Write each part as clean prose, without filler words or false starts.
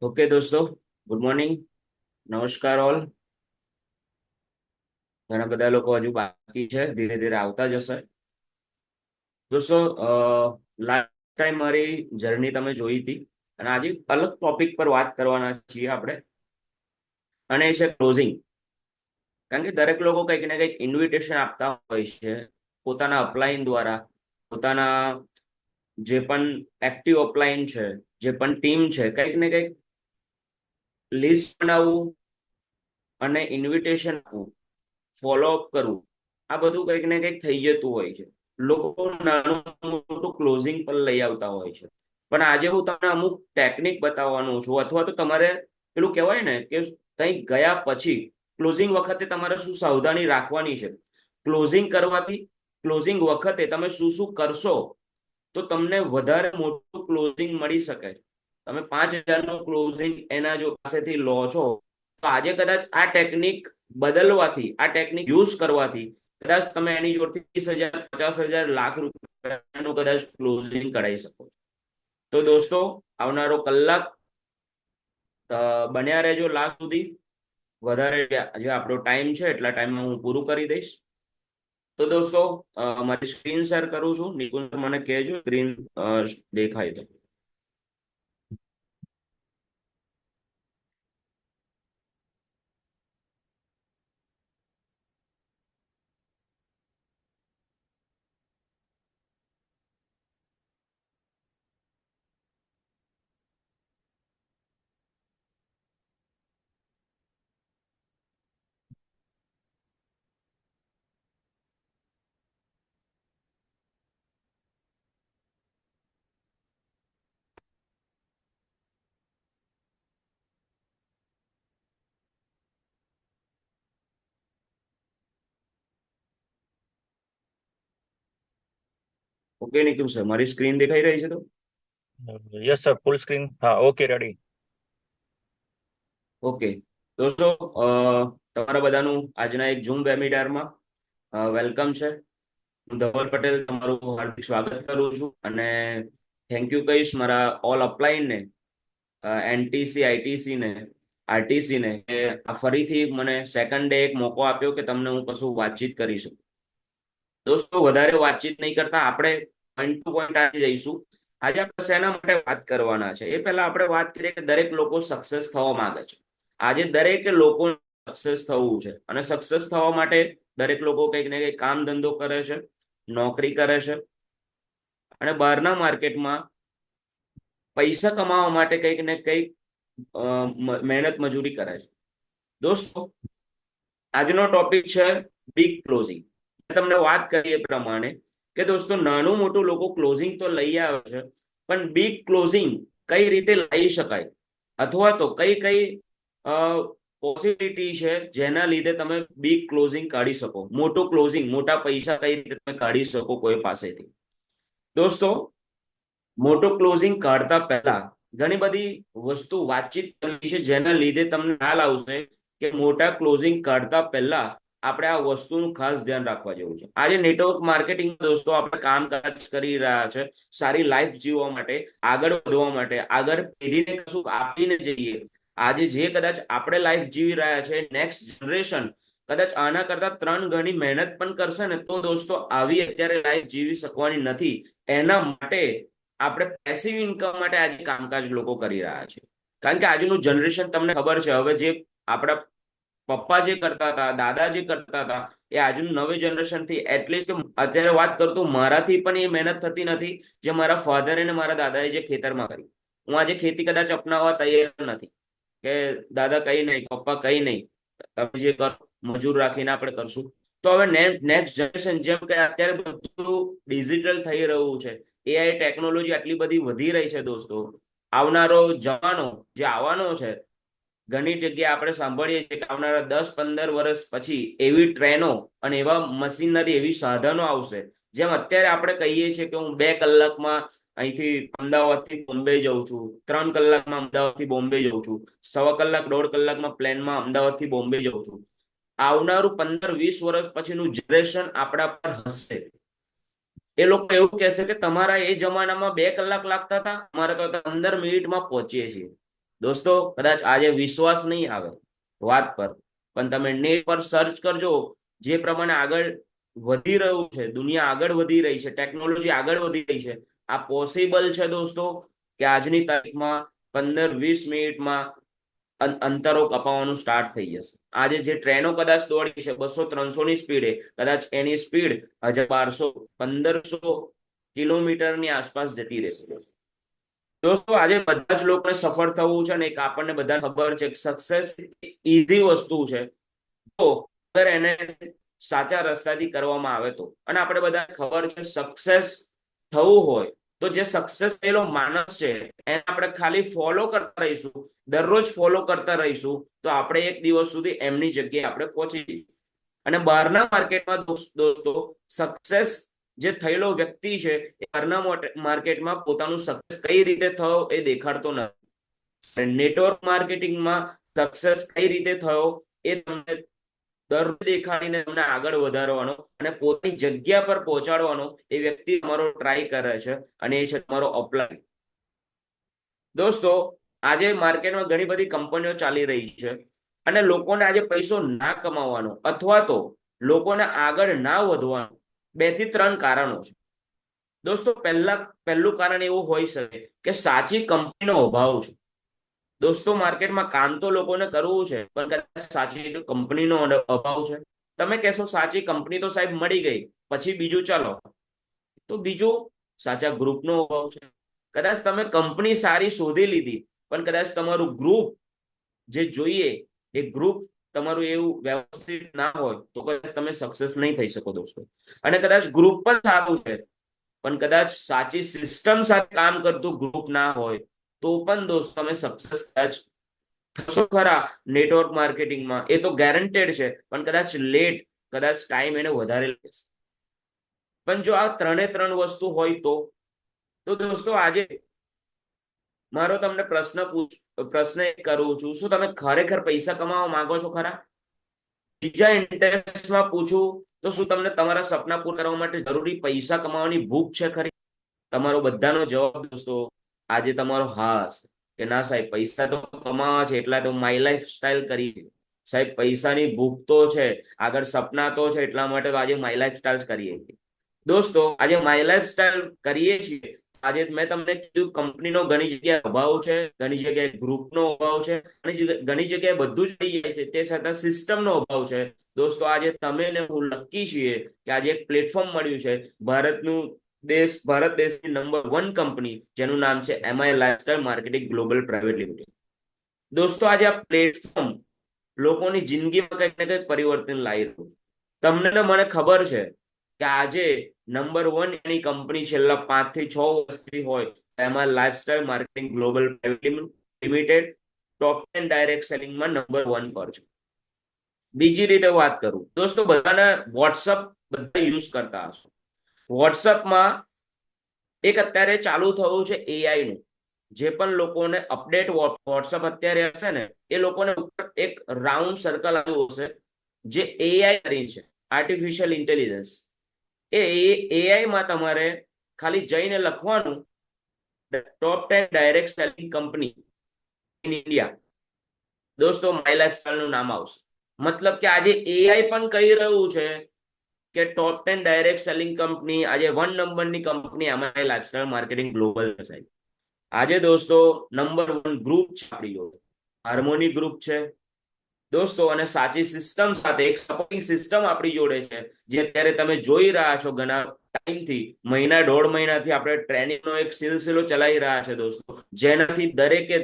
Okay દોસ્તો, good morning. નમસ્કાર all. ઘણા બધા લોકો હજુ બાકી છે, ધીરે ધીરે આવતા જશે. દોસ્તો, લાસ્ટ ટાઈમ મારી જર્ની તમે જોઈ હતી અને આજે અલગ ટોપિક પર વાત કરવાના છીએ આપણે, અને એ છે ક્લોઝિંગ. કારણ કે દરેક લોકો કંઈક ને કંઈક ઇન્વિટેશન આપતા હોય છે પોતાના અપલાઈન દ્વારા, પોતાના જે પણ એક્ટિવ અપલાઈન છે, જે પણ ટીમ છે, કંઈક ને કંઈક લિસ્ટ બનાવવું અને ઇન્વિટેશન આપવું, ફોલોઅપ કરવું, આ બધું કંઈક ને કંઈક થઈ જતું હોય છે. લોકો નાનું મોટું ક્લોઝિંગ પર લઈ આવતા હોય છે. પણ આજે હું તમને અમુક ટેકનિક બતાવવાનું છું, અથવા તો તમારે પેલું કહેવાય ને કે કંઈક ગયા પછી ક્લોઝિંગ વખતે તમારે શું સાવધાની રાખવાની છે. ક્લોઝિંગ કરવાથી, ક્લોઝિંગ વખતે તમે શું શું કરશો તો તમને વધારે મોટું ક્લોઝિંગ મળી શકે. તમે 5,000નું ક્લોઝિંગ એના જો પાસેથી લો છો, તો આજે કદાચ આ ટેકનિક બદલવાથી, આ ટેકનિક યુઝ કરવાથી કદાચ તમે એની જોડથી 30,000, 50,000, લાખ રૂપિયાનું કદાચ ક્લોઝિંગ કરાવી શકો છો. તો દોસ્તો, આવનારો કલાક બન્યા રહેજો લાસ્ટ સુધી. વધારે જે આપણો ટાઈમ છે એટલા ટાઈમમાં હું પૂરું કરી દઈશ. તો દોસ્તો, મારી સ્ક્રીન શેર કરું છું. નિકુંજ મને કહેજો સ્ક્રીન દેખાય તો. ઓકે નિકુંજ સર, મારી સ્ક્રીન દેખાઈ રહી છે તો? યસ સર, ફૂલ સ્ક્રીન. હા, ઓકે, રેડી. ઓકે દોસ્તો, તમારા બધાનું આજના એક ઝૂમ વેબિનારમાં વેલકમ છે. હું ધવલ પટેલ તમારું હાર્દિક સ્વાગત કરું છું, અને થેન્ક યુ કહીશ મારા ઓલ અપલાઈનને, એનટીસી, આઈટીસી ને, આરટીસી ને, કે આ ફરીથી મને સેકન્ડ ડે એક મોકો આપ્યો કે તમને હું કશું વાતચીત કરી શકું. દોસ્તો, વધારે વાતચીત નહીં કરતા આપણે પોઈન્ટ ટુ પોઈન્ટ આજે જઈશું. આજે આપણે શેના માટે વાત કરવાના છે એ પહેલા આપણે વાત કરીએ કે દરેક લોકો સક્સેસ થવા માંગે છે. આજે દરેક લોકો સક્સેસ થવું છે, અને સક્સેસ થવા માટે દરેક લોકો કંઈક ને કંઈક કામ ધંધો કરે છે, નોકરી કરે છે, અને બહારના માર્કેટમાં પૈસા કમાવા માટે કંઈક ને કંઈક મહેનત મજૂરી કરે છે. દોસ્તો, આજનો ટોપિક છે બિગ ક્લોઝિંગ. તમને વાત કરી એ પ્રમાણે કે દોસ્તો, નાનું મોટું લોકો ક્લોઝિંગ તો લઈ આવે છે, પણ બિગ ક્લોઝિંગ કઈ રીતે લાવી શકાય, અથવા તો કઈ કઈ પોસિબિલિટી છે જેના લીધે તમે બિગ ક્લોઝિંગ કાઢી શકો, મોટું ક્લોઝિંગ, મોટા પૈસા કઈ રીતે તમે કાઢી શકો કોઈ પાસેથી. દોસ્તો, મોટો ક્લોઝિંગ કાઢતા પહેલા ઘણી બધી વસ્તુ વાતચીત કરવી છે, જેના લીધે તમને ખ્યાલ આવશે કે મોટા ક્લોઝિંગ કાઢતા પહેલા આપણે આ વસ્તુનું ખાસ ધ્યાન રાખવા જેવું છે. આજે નેટવર્ક માર્કેટિંગ દોસ્તો આપણે કામકાજ કરી રહ્યા છે, સારી લાઈફ જીવવા માટે, આગળ વધવા માટે, આગળ પેઢીને કશું આપીને જઈએ. આજે જે કદાચ આપણે લાઈફ જીવી રહ્યા છે, નેક્સ્ટ જનરેશન કદાચ આના કરતા 3 ગણી મહેનત પણ કરશે ને, તો દોસ્તો આવી અત્યારે લાઈફ જીવી શકવાની નથી. એના માટે આપણે પેસિવ ઇન્કમ માટે આજે કામકાજ લોકો કરી રહ્યા છે. કારણ કે આજનું જનરેશન તમને ખબર છે, હવે જે આપણા પપ્પા જે કરતા હતા, દાદા જે કરતા હતા, એ આજનું નવી જનરેશન થી એટલીસ્ટ અત્યારે વાત કરતું મારાથી પણ એ મહેનત થતી નથી જે મારા ફાધર અને મારા દાદાએ જે ખેતરમાં કરી. હું આજે ખેતી કદાચ અપનાવવા તૈયાર નથી કે દાદા કઈ નહીં, પપ્પા કઈ નહીં, તમે જે કરો મજૂર રાખીને આપણે કરશું. તો હવે નેક્સ્ટ જનરેશન જેમ કે અત્યારે બધું ડિજિટલ થઈ રહ્યું છે, એઆઈ ટેકનોલોજી આટલી બધી વધી રહી છે દોસ્તો, આવનારો જમાનો જે આવવાનો છે, ઘણી જગ્યાએ આપણે સાંભળીએ છીએ કે આવનારા 10-15 વર્ષ પછી એવી ટ્રેનો અને એવા મશીનરી, એવી સાધનો આવશે, જેમ અત્યારે આપણે કહીએ છીએ કે હું 2 કલાકમાં અહીંથી અમદાવાદથી બોમ્બે જઉં છું, 3 કલાકમાં અમદાવાદથી બોમ્બે જઉં છું, 1.25 કલાક, 1.5 કલાકમાં પ્લેનમાં અમદાવાદથી બોમ્બે જઉં છું. આવનારું 15-20 વર્ષ પછીનું જનરેશન આપણા પર હશે. એ લોકો એવું કહેશે કે તમારા એ જમાનામાં 2 કલાક લાગતા હતા, અમારે તો 15 મિનિટમાં પહોંચીએ છીએ. દોસ્તો કદાચ આજે વિશ્વાસ નહીં આવે વાત પર, પણ તમે નેટ પર સર્ચ કરજો. જે પ્રમાણે આગળ વધી રહ્યું છે, દુનિયા આગળ વધી રહી છે, ટેકનોલોજી આગળ વધી રહી છે, આ પોસિબલ છે દોસ્તો કે આજની તારીખમાં 15-20 મિનિટમાં અંતરો કપાવવાનું સ્ટાર્ટ થઈ જશે. આજે જે ટ્રેનો કદાચ દોડી છે 200-300 ની સ્પીડે, કદાચ એની સ્પીડ 1200-1500 કિલોમીટરની આસપાસ જતી રહેશે દોસ્તો. દોસ્તો આજે બધા જ લોકોને સફળ થવું છે ને, એક આપણને બધાને ખબર છે કે સક્સેસ ઈઝી વસ્તુ છે, તો અગર એને સાચા રસ્તાથી કરવામાં આવે તો. અને આપણે બધાને ખબર છે સક્સેસ થવું હોય તો જે સક્સેસ થયેલો માણસ છે એને આપણે ખાલી ફોલો કરતા રહીશું, દરરોજ ફોલો કરતા રહીશું, તો આપણે એક દિવસ સુધી એમની જગ્યાએ આપણે પહોંચી જઈશું. અને બહારના માર્કેટમાં દોસ્તો સક્સેસ જે થયેલો વ્યક્તિ છે એ બહારના માર્કેટમાં પોતાનું સક્સેસ કઈ રીતે થયો એ દેખાડતો નથી. નેટવર્ક માર્કેટિંગમાં સક્સેસ કઈ રીતે થયો એ તમને દરરોજ દેખાડીને તમને આગળ વધારવાનો અને પોતાની જગ્યા પર પહોંચાડવાનો એ વ્યક્તિ તમારો ટ્રાય કરે છે, અને એ છે તમારો અપલાય. દોસ્તો આજે માર્કેટમાં ઘણી બધી કંપનીઓ ચાલી રહી છે, અને લોકોને આજે પૈસો ના કમાવાનો અથવા તો લોકોને આગળ ના વધવાનો 2 થી 3 કારણો છે. દોસ્તો પહેલું કારણ એવું હોઈ શકે કે સાચી કંપનીનો અભાવ છે. દોસ્તો માર્કેટમાં કામ તો લોકોને કરવું છે, પણ કદાચ સાચી કંપનીનો અભાવ છે. તમે કહેશો સાચી કંપની તો સાહેબ મળી ગઈ, પછી બીજું ચાલો, તો બીજું સાચા ગ્રુપનો અભાવ છે. કદાચ તમે કંપની સારી શોધી લીધી, પણ કદાચ તમારું ગ્રુપ જે જોઈએ એ ગ્રુપ તમારું એવું વ્યવસ્થિત ના હોય તો કદાચ તમે સક્સેસ નહીં થઈ શકો દોસ્તો. અને કદાચ ગ્રુપ પણ સારું છે, પણ કદાચ સાચી સિસ્ટમ સાથે કામ કરતું ગ્રુપ ના હોય તો પણ દોસ્તો તમે સક્સેસ કદાચ થશો ખરા નેટવર્ક માર્કેટિંગમાં, એ તો ગેરંટેડ છે, પણ કદાચ લેટ, કદાચ ટાઈમ એને વધારે લેશે. પણ જો આ 3 વસ્તુ હોય તો દોસ્તો આજે મારો તમને પ્રશ્ન એ કરું છું, શું તમે ખરેખર પૈસા કમાવા માંગો છો ખરા? બીજા ઇન્ટરેસ્ટમાં પૂછું તો શું તમને તમારા સપના પૂરા કરવા માટે જરૂરી પૈસા કમાવાની ભૂખ છે ખરી? તમારો બધાનો જવાબ દોસ્તો આજે તમારો હા હશે કે ના સાહેબ પૈસા તો કમાવા છે, એટલા તો માય લાઈફ સ્ટાઈલ કરી છે. સાહેબ પૈસાની ભૂખ તો છે, આગળ સપના તો છે, એટલા માટે તો આજે માય લાઈફ સ્ટાઈલ કરીએ છીએ. દોસ્તો આજે માય લાઈફ સ્ટાઈલ કરીએ છીએ. આજે મેં તમને કીધું કંપનીનો ઘણી જગ્યાએ અભાવ છે, ઘણી જગ્યાએ ગ્રુપનો અભાવ છે, ઘણી જગ્યાએ બધું જ થઈ જાય છે, તે છતાં સિસ્ટમનો અભાવ છે. દોસ્તો આજે તમે ને હું લકી છીએ કે આજે એક પ્લેટફોર્મ મળ્યું છે, ભારત દેશની નંબર 1 કંપની જેનું નામ છે MI lifestyle marketing global private limited. દોસ્તો આજે આ પ્લેટફોર્મ લોકોની જિંદગીમાં કંઈક ને કંઈક પરિવર્તન લાવી રહ્યું. તમને ને મને ખબર છે કે આજે નંબર 1 એની કંપની છેલ્લા 5 થી 6 વર્ષથી હોય એમાં lifestyle marketing global private limited top 10 direct સેલિંગમાં નંબર 1 પર છે. બીજી રીતે વાત કરું દોસ્તો, બધાને વોટ્સઅપ બધા યુઝ કરતા હશો. વોટ્સઅપમાં એક અત્યારે ચાલુ થયું છે એઆઈ નું. જે પણ લોકોને અપડેટ વોટ્સઅપ અત્યારે હશે ને એ લોકોને ઉપર એક રાઉન્ડ સર્કલ આવ્યું હશે જે એઆઈ કરી છે, આર્ટિફિશિયલ ઇન્ટેલિજન્સ. એ એઆઈ માં તમારે ખાલી જઈને લખવાનું ટોપ 10 direct selling company in India. દોસ્તો માય લાઈફસ્ટાઈલ નું નામ આવશે. મતલબ કે આજે એઆઈ પણ કહી રહ્યું છે કે ટોપ 10 ડાયરેક્ટ સેલિંગ કંપની આજે 1 નંબરની કંપની અમારી લાઇફસ્ટાઇલ માર્કેટિંગ ગ્લોબલ છે સાહેબ. આજે દોસ્તો નંબર 1 ગ્રુપ છે આપણી જોડે, હાર્મોની ગ્રુપ છે દોસ્તો, અને સાચી સિસ્ટમ સાથે એક સપોર્ટિંગ સિસ્ટમ આપણી જોડે છે, જે અત્યારે તમે જોઈ રહ્યા છો ઘણા ટાઈમથી, મહિના 1.5 મહિનાથી આપણે ટ્રેનિંગનો એક સિલસિલો ચલાવી રહ્યા છે દોસ્તો, જેનાથી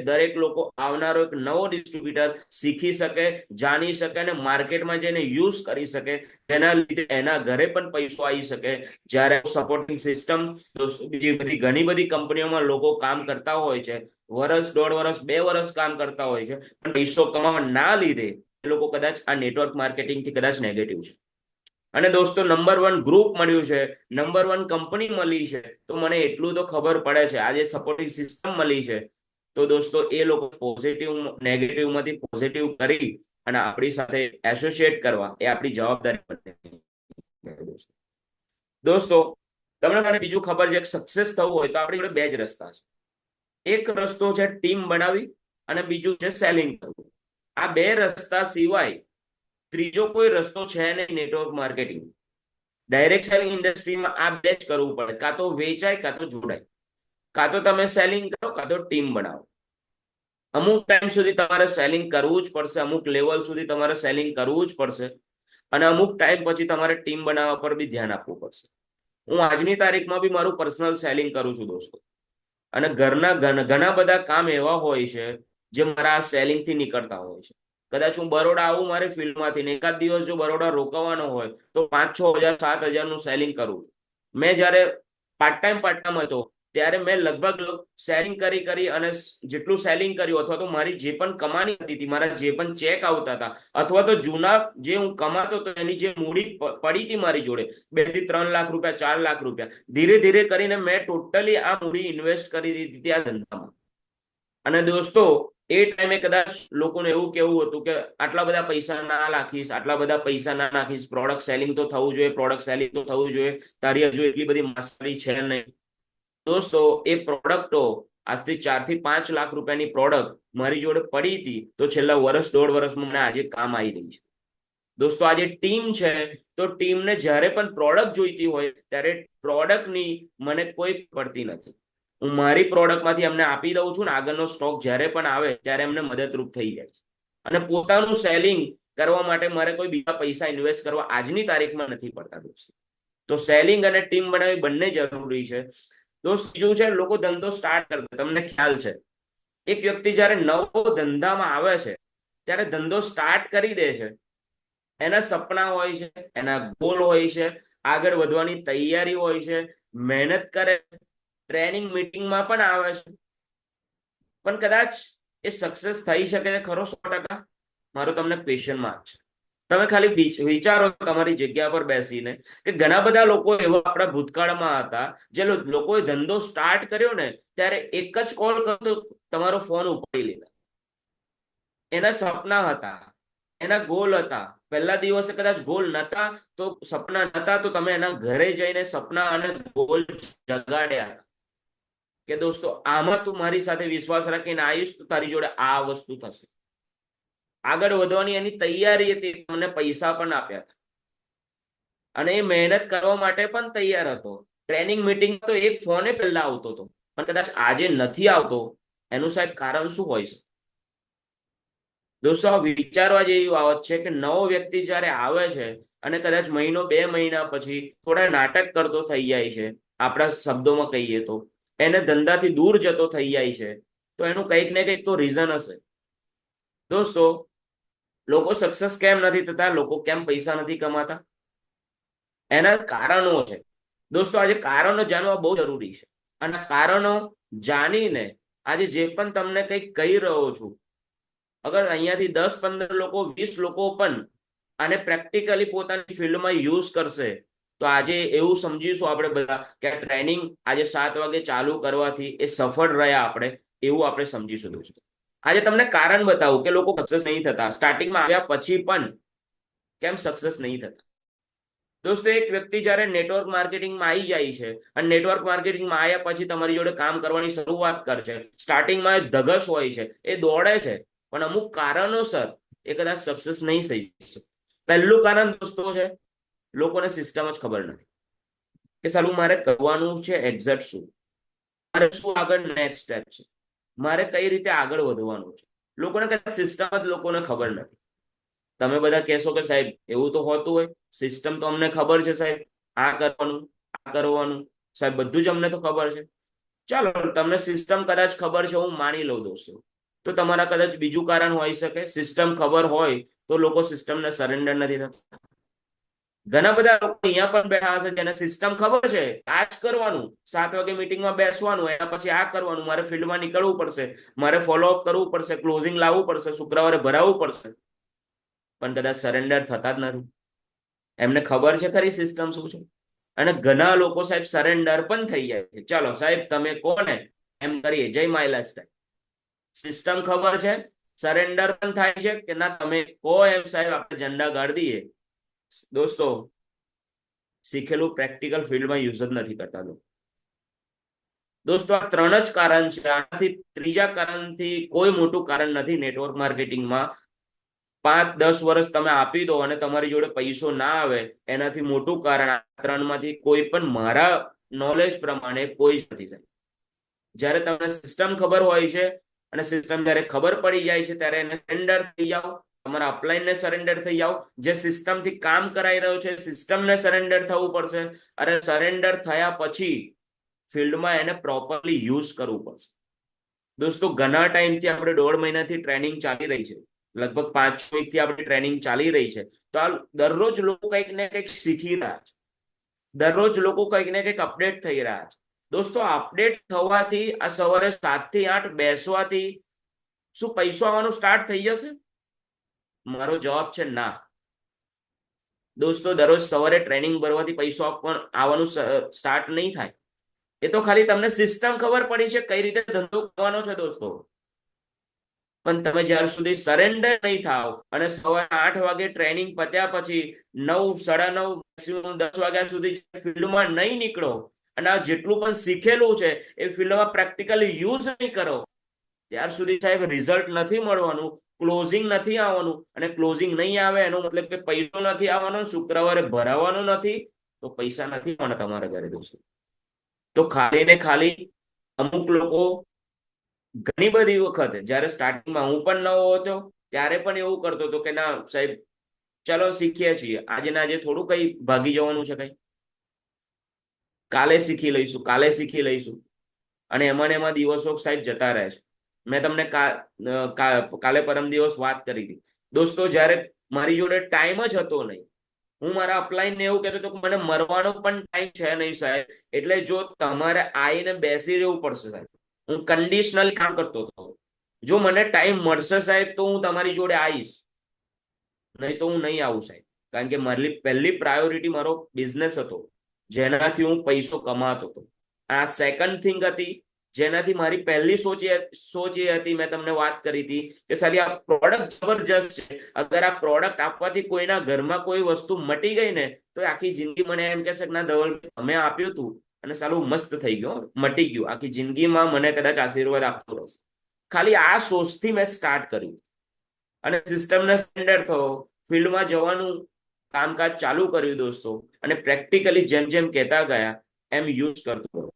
દરેક લોકો આવનારો એક નવો ડિસ્ટ્રીબ્યુટર શીખી શકે, જાણી શકે અને માર્કેટમાં જઈને યુઝ કરી શકે, જેના લીધે એના ઘરે પણ પૈસો આવી શકે. જ્યારે સપોર્ટિંગ સિસ્ટમ દોસ્તો બીજી બધી ઘણી બધી કંપનીઓમાં લોકો કામ કરતા હોય છે, વર્ષ 1.5 વર્ષ 2 વર્ષ કામ કરતા હોય છે, પણ પૈસો કમાવા ના લીધે એ લોકો કદાચ આ નેટવર્ક માર્કેટિંગ થી કદાચ નેગેટિવ છે. અને દોસ્તો નંબર 1 ગ્રુપ મળ્યું છે, નંબર 1 કંપની મળી છે, તો મને એટલું તો ખબર પડે છે આજે સપોર્ટિંગ સિસ્ટમ મળી છે, તો દોસ્તો એ લોકો નેગેટિવ માંથી પોઝિટિવ કરી અને આપણી સાથે એસોસિએટ કરવા એ આપણી જવાબદારી બને. દોસ્તો તમને મને બીજું ખબર છે કે સક્સેસ થવું હોય તો આપણી જોડે 2 જ રસ્તા છે. એક રસ્તો છે ટીમ બનાવી, અને બીજું છે સેલિંગ કરવું. આ બે રસ્તા સિવાય ત્રીજો કોઈ રસ્તો છે નહીં નેટવર્ક માર્કેટિંગ. ડાયરેક્ટ સેલિંગ ઇન્ડસ્ટ્રીમાં આ બે જ કરવું પડે, કાં તો વેચાય કાં તો જોડાય. કાં તો તમે સેલિંગ કરો કાં તો ટીમ બનાવો. અમુક ટાઈમ સુધી તમારે સેલિંગ કરવું જ પડશે, અમુક લેવલ સુધી તમારે સેલિંગ કરવું જ પડશે, અને અમુક ટાઈમ પછી તમારે ટીમ બનાવવા પર બી ધ્યાન આપવું પડશે. હું આજની તારીખમાં બી મારું પર્સનલ સેલિંગ કરું છું દોસ્તો, અને ઘરના ઘણા બધા કામ એવા હોય છે જે મારા સેલિંગ થી નીકળતા હોય છે. કદાચ હું બરોડા આવું મારી ફિલ્ડમાંથી ને એકાદ દિવસ જો બરોડા રોકાવાનો હોય તો 5-6 હજાર 7 હજાર નું સેલિંગ કરું છું. મેં જયારે પાર્ટ ટાઈમ હતો ત્યારે મેં લગભગ સેલિંગ કરી અને જેટલું સેલિંગ કર્યું અથવા તો મારી જે પણ કમાણી હતી, મારા જે પણ ચેક આવતા હતા, અથવા તો જૂના જે હું કમાતો હતો એની જે મૂડી પડી હતી મારી જોડે, 2 થી 3 લાખ રૂપિયા, 4 લાખ રૂપિયા, ધીરે ધીરે કરીને મેં ટોટલી આ મૂડી ઇન્વેસ્ટ કરી દીધી હતી આ ધંધામાં. અને દોસ્તો એ ટાઈમે કદાચ લોકોને એવું કેવું હતું કે આટલા બધા પૈસા ના નાખીશ, આટલા બધા પૈસા ના નાખીશ, પ્રોડક્ટ સેલિંગ તો થવું જોઈએ, પ્રોડક્ટ સેલિંગ તો થવું જોઈએ, તારી હજુ એટલી બધી માસ્ટરી છે નહીં. દોસ્તો એ પ્રોડક્ટો આજથી 4 થી 5 લાખ રૂપિયાની પ્રોડક્ટ મારી જોડે પડી હતી તો છેલ્લા વર્ષ 1.5 વર્ષમાં મને આજે કામ આવી રહી છે. દોસ્તો આજે ટીમ છે તો ટીમને જ્યારે પણ પ્રોડક્ટ જોઈતી હોય ત્યારે પ્રોડક્ટની મને કોઈ પડતી નથી. હું મારી પ્રોડક્ટમાંથી એમને આપી દઉં છું ને આગળનો સ્ટોક જ્યારે પણ આવે ત્યારે એમને મદદરૂપ થઈ જાય છે. અને પોતાનું સેલિંગ કરવા માટે મારે કોઈ બીજા પૈસા ઇન્વેસ્ટ કરવા આજની તારીખમાં નથી પડતા દોસ્તો. તો સેલિંગ અને ટીમ બનાવવી બંને જરૂરી છે. દોસ્ત બીજું છે, લોકો ધંધો સ્ટાર્ટ કરતા, તમને ખ્યાલ છે એક વ્યક્તિ જ્યારે નવો ધંધામાં આવે છે ત્યારે ધંધો સ્ટાર્ટ કરી દે છે, એના સપના હોય છે, એના ગોલ હોય છે, આગળ વધવાની તૈયારી હોય છે, મહેનત કરે, ટ્રેનિંગ મીટિંગમાં પણ આવે છે, પણ કદાચ એ સક્સેસ થઈ શકે છે ખરો 100%? મારો તમને ક્વેશ્ચન માર્ક છે. તમે ખાલી વિચારો તમારી જગ્યા પર બેસીને કે ઘણા બધા લોકો એવા આપણા ભૂતકાળમાં હતા જે લોકોએ ધંધો સ્ટાર્ટ કર્યો ને ત્યારે એક જ કોલ કરતો તમારો ફોન ઉપાડી લીધા. એના સપના હતા, એના ગોલ હતા. પહેલા દિવસે કદાચ ગોલ નતા તો સપના નતા તો તમે એના ઘરે જઈને સપના અને ગોલ જગાડ્યા હતા કે દોસ્તો આમાં તું મારી સાથે વિશ્વાસ રાખીને આવીશ તો તારી જોડે આ વસ્તુ થશે. આગળ વધવાની એની તૈયારી હતી, તમને પૈસા પણ આપ્યા હતા અને એ મહેનત કરવા માટે પણ તૈયાર હતો. ટ્રેનિંગ મીટિંગ તો એક ફોને પહેલા આવતો હતો, પણ કદાચ આજે નથી આવતો. એનું સાહેબ કારણ શું હોય છે? દોસ્તો આ વિચારવા જેવી બાબત છે કે નવો વ્યક્તિ જ્યારે આવે છે અને કદાચ મહિનો 2 મહિના પછી થોડા નાટક કરતો થઈ જાય છે, આપણા શબ્દોમાં કહીએ તો એને ધંધાથી દૂર જતો થઈ જાય છે, તો એનું કંઈક ને કંઈક તો રીઝન હશે. દોસ્તો લોકો સક્સેસ કેમ નથી થતા, લોકો કેમ પૈસા નથી કમાતા, એના કારણો છે. દોસ્તો આજે કારણો જાણવા બહુ જરૂરી છે, અને કારણો જાણીને આજે જે પણ તમને કંઈક કહી રહ્યો છું, અગર અહીંયાથી 10-15 લોકો 20 લોકો પણ આને પ્રેક્ટિકલી પોતાની ફિલ્ડમાં યુઝ કરશે તો આજે એવું સમજીશું આપણે બધા કે આ ટ્રેનિંગ આજે 7 વાગે ચાલુ કરવાથી એ સફળ રહ્યા આપણે, એવું આપણે સમજીશું દોસ્તો. આજે તમને કારણ બતાવું કે લોકો સક્સેસ નહીં થતા, સ્ટાર્ટિંગમાં આવ્યા પછી પણ કેમ સક્સેસ નહીં થતા. દોસ્તો એક વ્યક્તિ જ્યારે નેટવર્ક માર્કેટિંગમાં આવી જાય છે અને નેટવર્ક માર્કેટિંગમાં આવ્યા પછી તમારી જોડે કામ કરવાની શરૂઆત કરશે, સ્ટાર્ટિંગમાં ધગશ હોય છે, એ દોડે છે, પણ અમુક કારણોસર એ કદાચ સક્સેસ નહીં થઈ શકે. પહેલું કારણ દોસ્તો છે લોકોને સિસ્ટમ જ ખબર નથી કે સાલું મારે કરવાનું છે એક્ઝેક્ટ શું, મારે શું આગળ નેક્સ્ટ સ્ટેપ છે, મારે કઈ રીતે આગળ વધવાનું છે. લોકોને કદાચ સિસ્ટમ જ લોકોને ખબર નથી. તમે બધા કહેશો કે સાહેબ એવું તો હોતું હોય, સિસ્ટમ તો અમને ખબર છે સાહેબ, આ કરવાનું આ કરવાનું સાહેબ બધું જ અમને તો ખબર છે. ચાલો તમને સિસ્ટમ કદાચ ખબર છે, હું માની લઉં દોસ્તો, તો તમારા કદાચ બીજું કારણ હોઈ શકે. સિસ્ટમ ખબર હોય તો લોકો સિસ્ટમને સરેન્ડર નથી થતા. ઘણા બધા લોકો અહીંયા પણ બેઠા હશે જેને સિસ્ટમ ખબર છે, આ જ કરવાનું, 7 વાગે મીટિંગમાં બેસવાનું, એના પછી આ કરવાનું, મારે ફિલ્ડમાં નીકળવું પડશે, મારે ફોલોઅપ કરવું પડશે, ક્લોઝિંગ લાવવું પડશે, શુક્રવારે ભરાવવું પડશે, પણ કદાચ સરેન્ડર થતા જ નથી. એમને ખબર છે ખરી સિસ્ટમ શું છે. અને ઘણા લોકો સાહેબ સરેન્ડર પણ થઈ જાય છે, ચાલો સાહેબ તમે કોને એમ કરીએ, જય માયલાજ થાય. સિસ્ટમ ખબર છે, સરેન્ડર પણ થાય છે કે ના તમે કો એમ સાહેબ આપણે ઝંડા ગાડી દઈએ. દોસ્તો શીખેલું પ્રેક્ટિકલ ફિલ્ડમાં યુઝ જ નથી કરતા લોકો. દોસ્તો આ 3 જ કારણ છે. આનાથી ત્રીજા કારણથી કોઈ મોટું કારણ નથી નેટવર્ક માર્કેટિંગમાં. 5-10 વર્ષ તમે આપી દો અને તમારી જોડે પૈસો ના આવે, એનાથી મોટું કારણ આ 3માંથી કોઈ પણ મારા નોલેજ પ્રમાણે કોઈ જ નથી થાય. જ્યારે તમને સિસ્ટમ ખબર હોય છે અને સિસ્ટમ જ્યારે ખબર પડી જાય છે ત્યારે એને સરેન્ડર થઈ જાઓ, તમારા અપલાઈનને સરેન્ડર થઈ જાઓ. જે સિસ્ટમથી કામ કરાઈ રહ્યો છે સિસ્ટમને સરેન્ડર થવું પડશે. અને સરેન્ડર થયા પછી ફિલ્ડમાં એને પ્રોપરલી યુઝ કરવું પડશે. દોસ્તો ઘણા ટાઈમથી આપણે 1.5 મહિનાથી ટ્રેનિંગ ચાલી રહી છે, લગભગ 5-6 વીકથી આપણી ટ્રેનિંગ ચાલી રહી છે. તો આ દરરોજ લોકો કંઈક ને કંઈક શીખી રહ્યા છે, દરરોજ લોકો કંઈક ને કંઈક અપડેટ થઈ રહ્યા છે. દોસ્તો અપડેટ થવાથી, આ સવારે 7 થી 8 બેસવાથી શું પૈસો આવવાનું સ્ટાર્ટ થઈ જશે? મારો જવાબ છે ના. દોસ્તો દરરોજ સવારે ટ્રેનિંગ ભરવાથી પૈસો આવવાનું સ્ટાર્ટ નહીં થાય. એ તો ખાલી તમને સિસ્ટમ ખબર પડી છે કઈ રીતે ધંધો કરવાનો છે દોસ્તો. પણ તમે જ્યાર સુધી સરેન્ડર નહીં થાવ અને સવારે 8 વાગે ટ્રેનિંગ પત્યા પછી 9, 9:30, મેક્સિમમ 10 વાગ્યા સુધી ફિલ્ડમાં નહીં નીકળો અને આ જેટલું પણ શીખેલું છે એ ફિલ્ડમાં પ્રેક્ટિકલી યુઝ નહીં કરો, ત્યાર સુધી સાહેબ રિઝલ્ટ નથી મળવાનું, ક્લોઝિંગ નથી આવવાનું. અને ક્લોઝિંગ નહીં આવે એનો મતલબ કે પૈસો નથી આવવાનો, શુક્રવારે ભરાવાનો નથી, તો પૈસા નથી આવવાના તમારા ઘરે દોસ્તો. તો ખાલી ને ખાલી અમુક લોકો ઘણી બધી વખત જ્યારે સ્ટાર્ટિંગમાં હું પણ નવો હતો ત્યારે પણ એવું કરતો હતો કે ના સાહેબ ચલો શીખીએ છીએ, આજે ને આજે થોડું કઈ ભાગી જવાનું છે કઈ, કાલે શીખી લઈશું, કાલે શીખી લઈશું. અને એમાં ને એમાં દિવસો સાહેબ જતા રહે છે. મેં તમને કાલે પરમ દિવસ વાત કરી હતી દોસ્તો, જ્યારે મારી જોડે ટાઈમ જ હતો નહીં, હું મારા અપલાઈનને એવું કહેતો હતો કે મને મરવાનો પણ ટાઈમ છે નહીં સાહેબ, એટલે જો તમારે આવીને બેસી રહેવું પડશે સાહેબ. હું કન્ડિશનલ કામ કરતો હતો. જો મને ટાઈમ મળશે સાહેબ તો હું તમારી જોડે આવીશ, નહીં તો હું નહીં આવું સાહેબ. કારણ કે મારી પહેલી પ્રાયોરિટી મારો બિઝનેસ હતો, જેનાથી હું પૈસો કમાતો હતો. આ સેકન્ડ થિંગ હતી જેનાથી મારી પહેલી સોચ એ હતી, મેં તમને વાત કરી હતી કે સારી આ પ્રોડક્ટ જબરજસ્ત છે. અગર આ પ્રોડક્ટ આપવાથી કોઈના ઘરમાં કોઈ વસ્તુ મટી ગઈ ને તો આખી જિંદગી મને એમ કહેશે કે ના ધવલ અમે આપ્યું હતું અને સાલું મસ્ત થઈ ગયો, મટી ગયું, આખી જિંદગીમાં મને કદાચ આશીર્વાદ આપતો રહેશે. ખાલી આ સોચથી મેં સ્ટાર્ટ કર્યું અને સિસ્ટમને સ્ટેન્ડર્ડ થયો, ફિલ્ડમાં જવાનું કામકાજ ચાલુ કર્યું દોસ્તો. અને પ્રેક્ટિકલી જેમ જેમ કહેતા ગયા એમ યુઝ કરતો ગયો.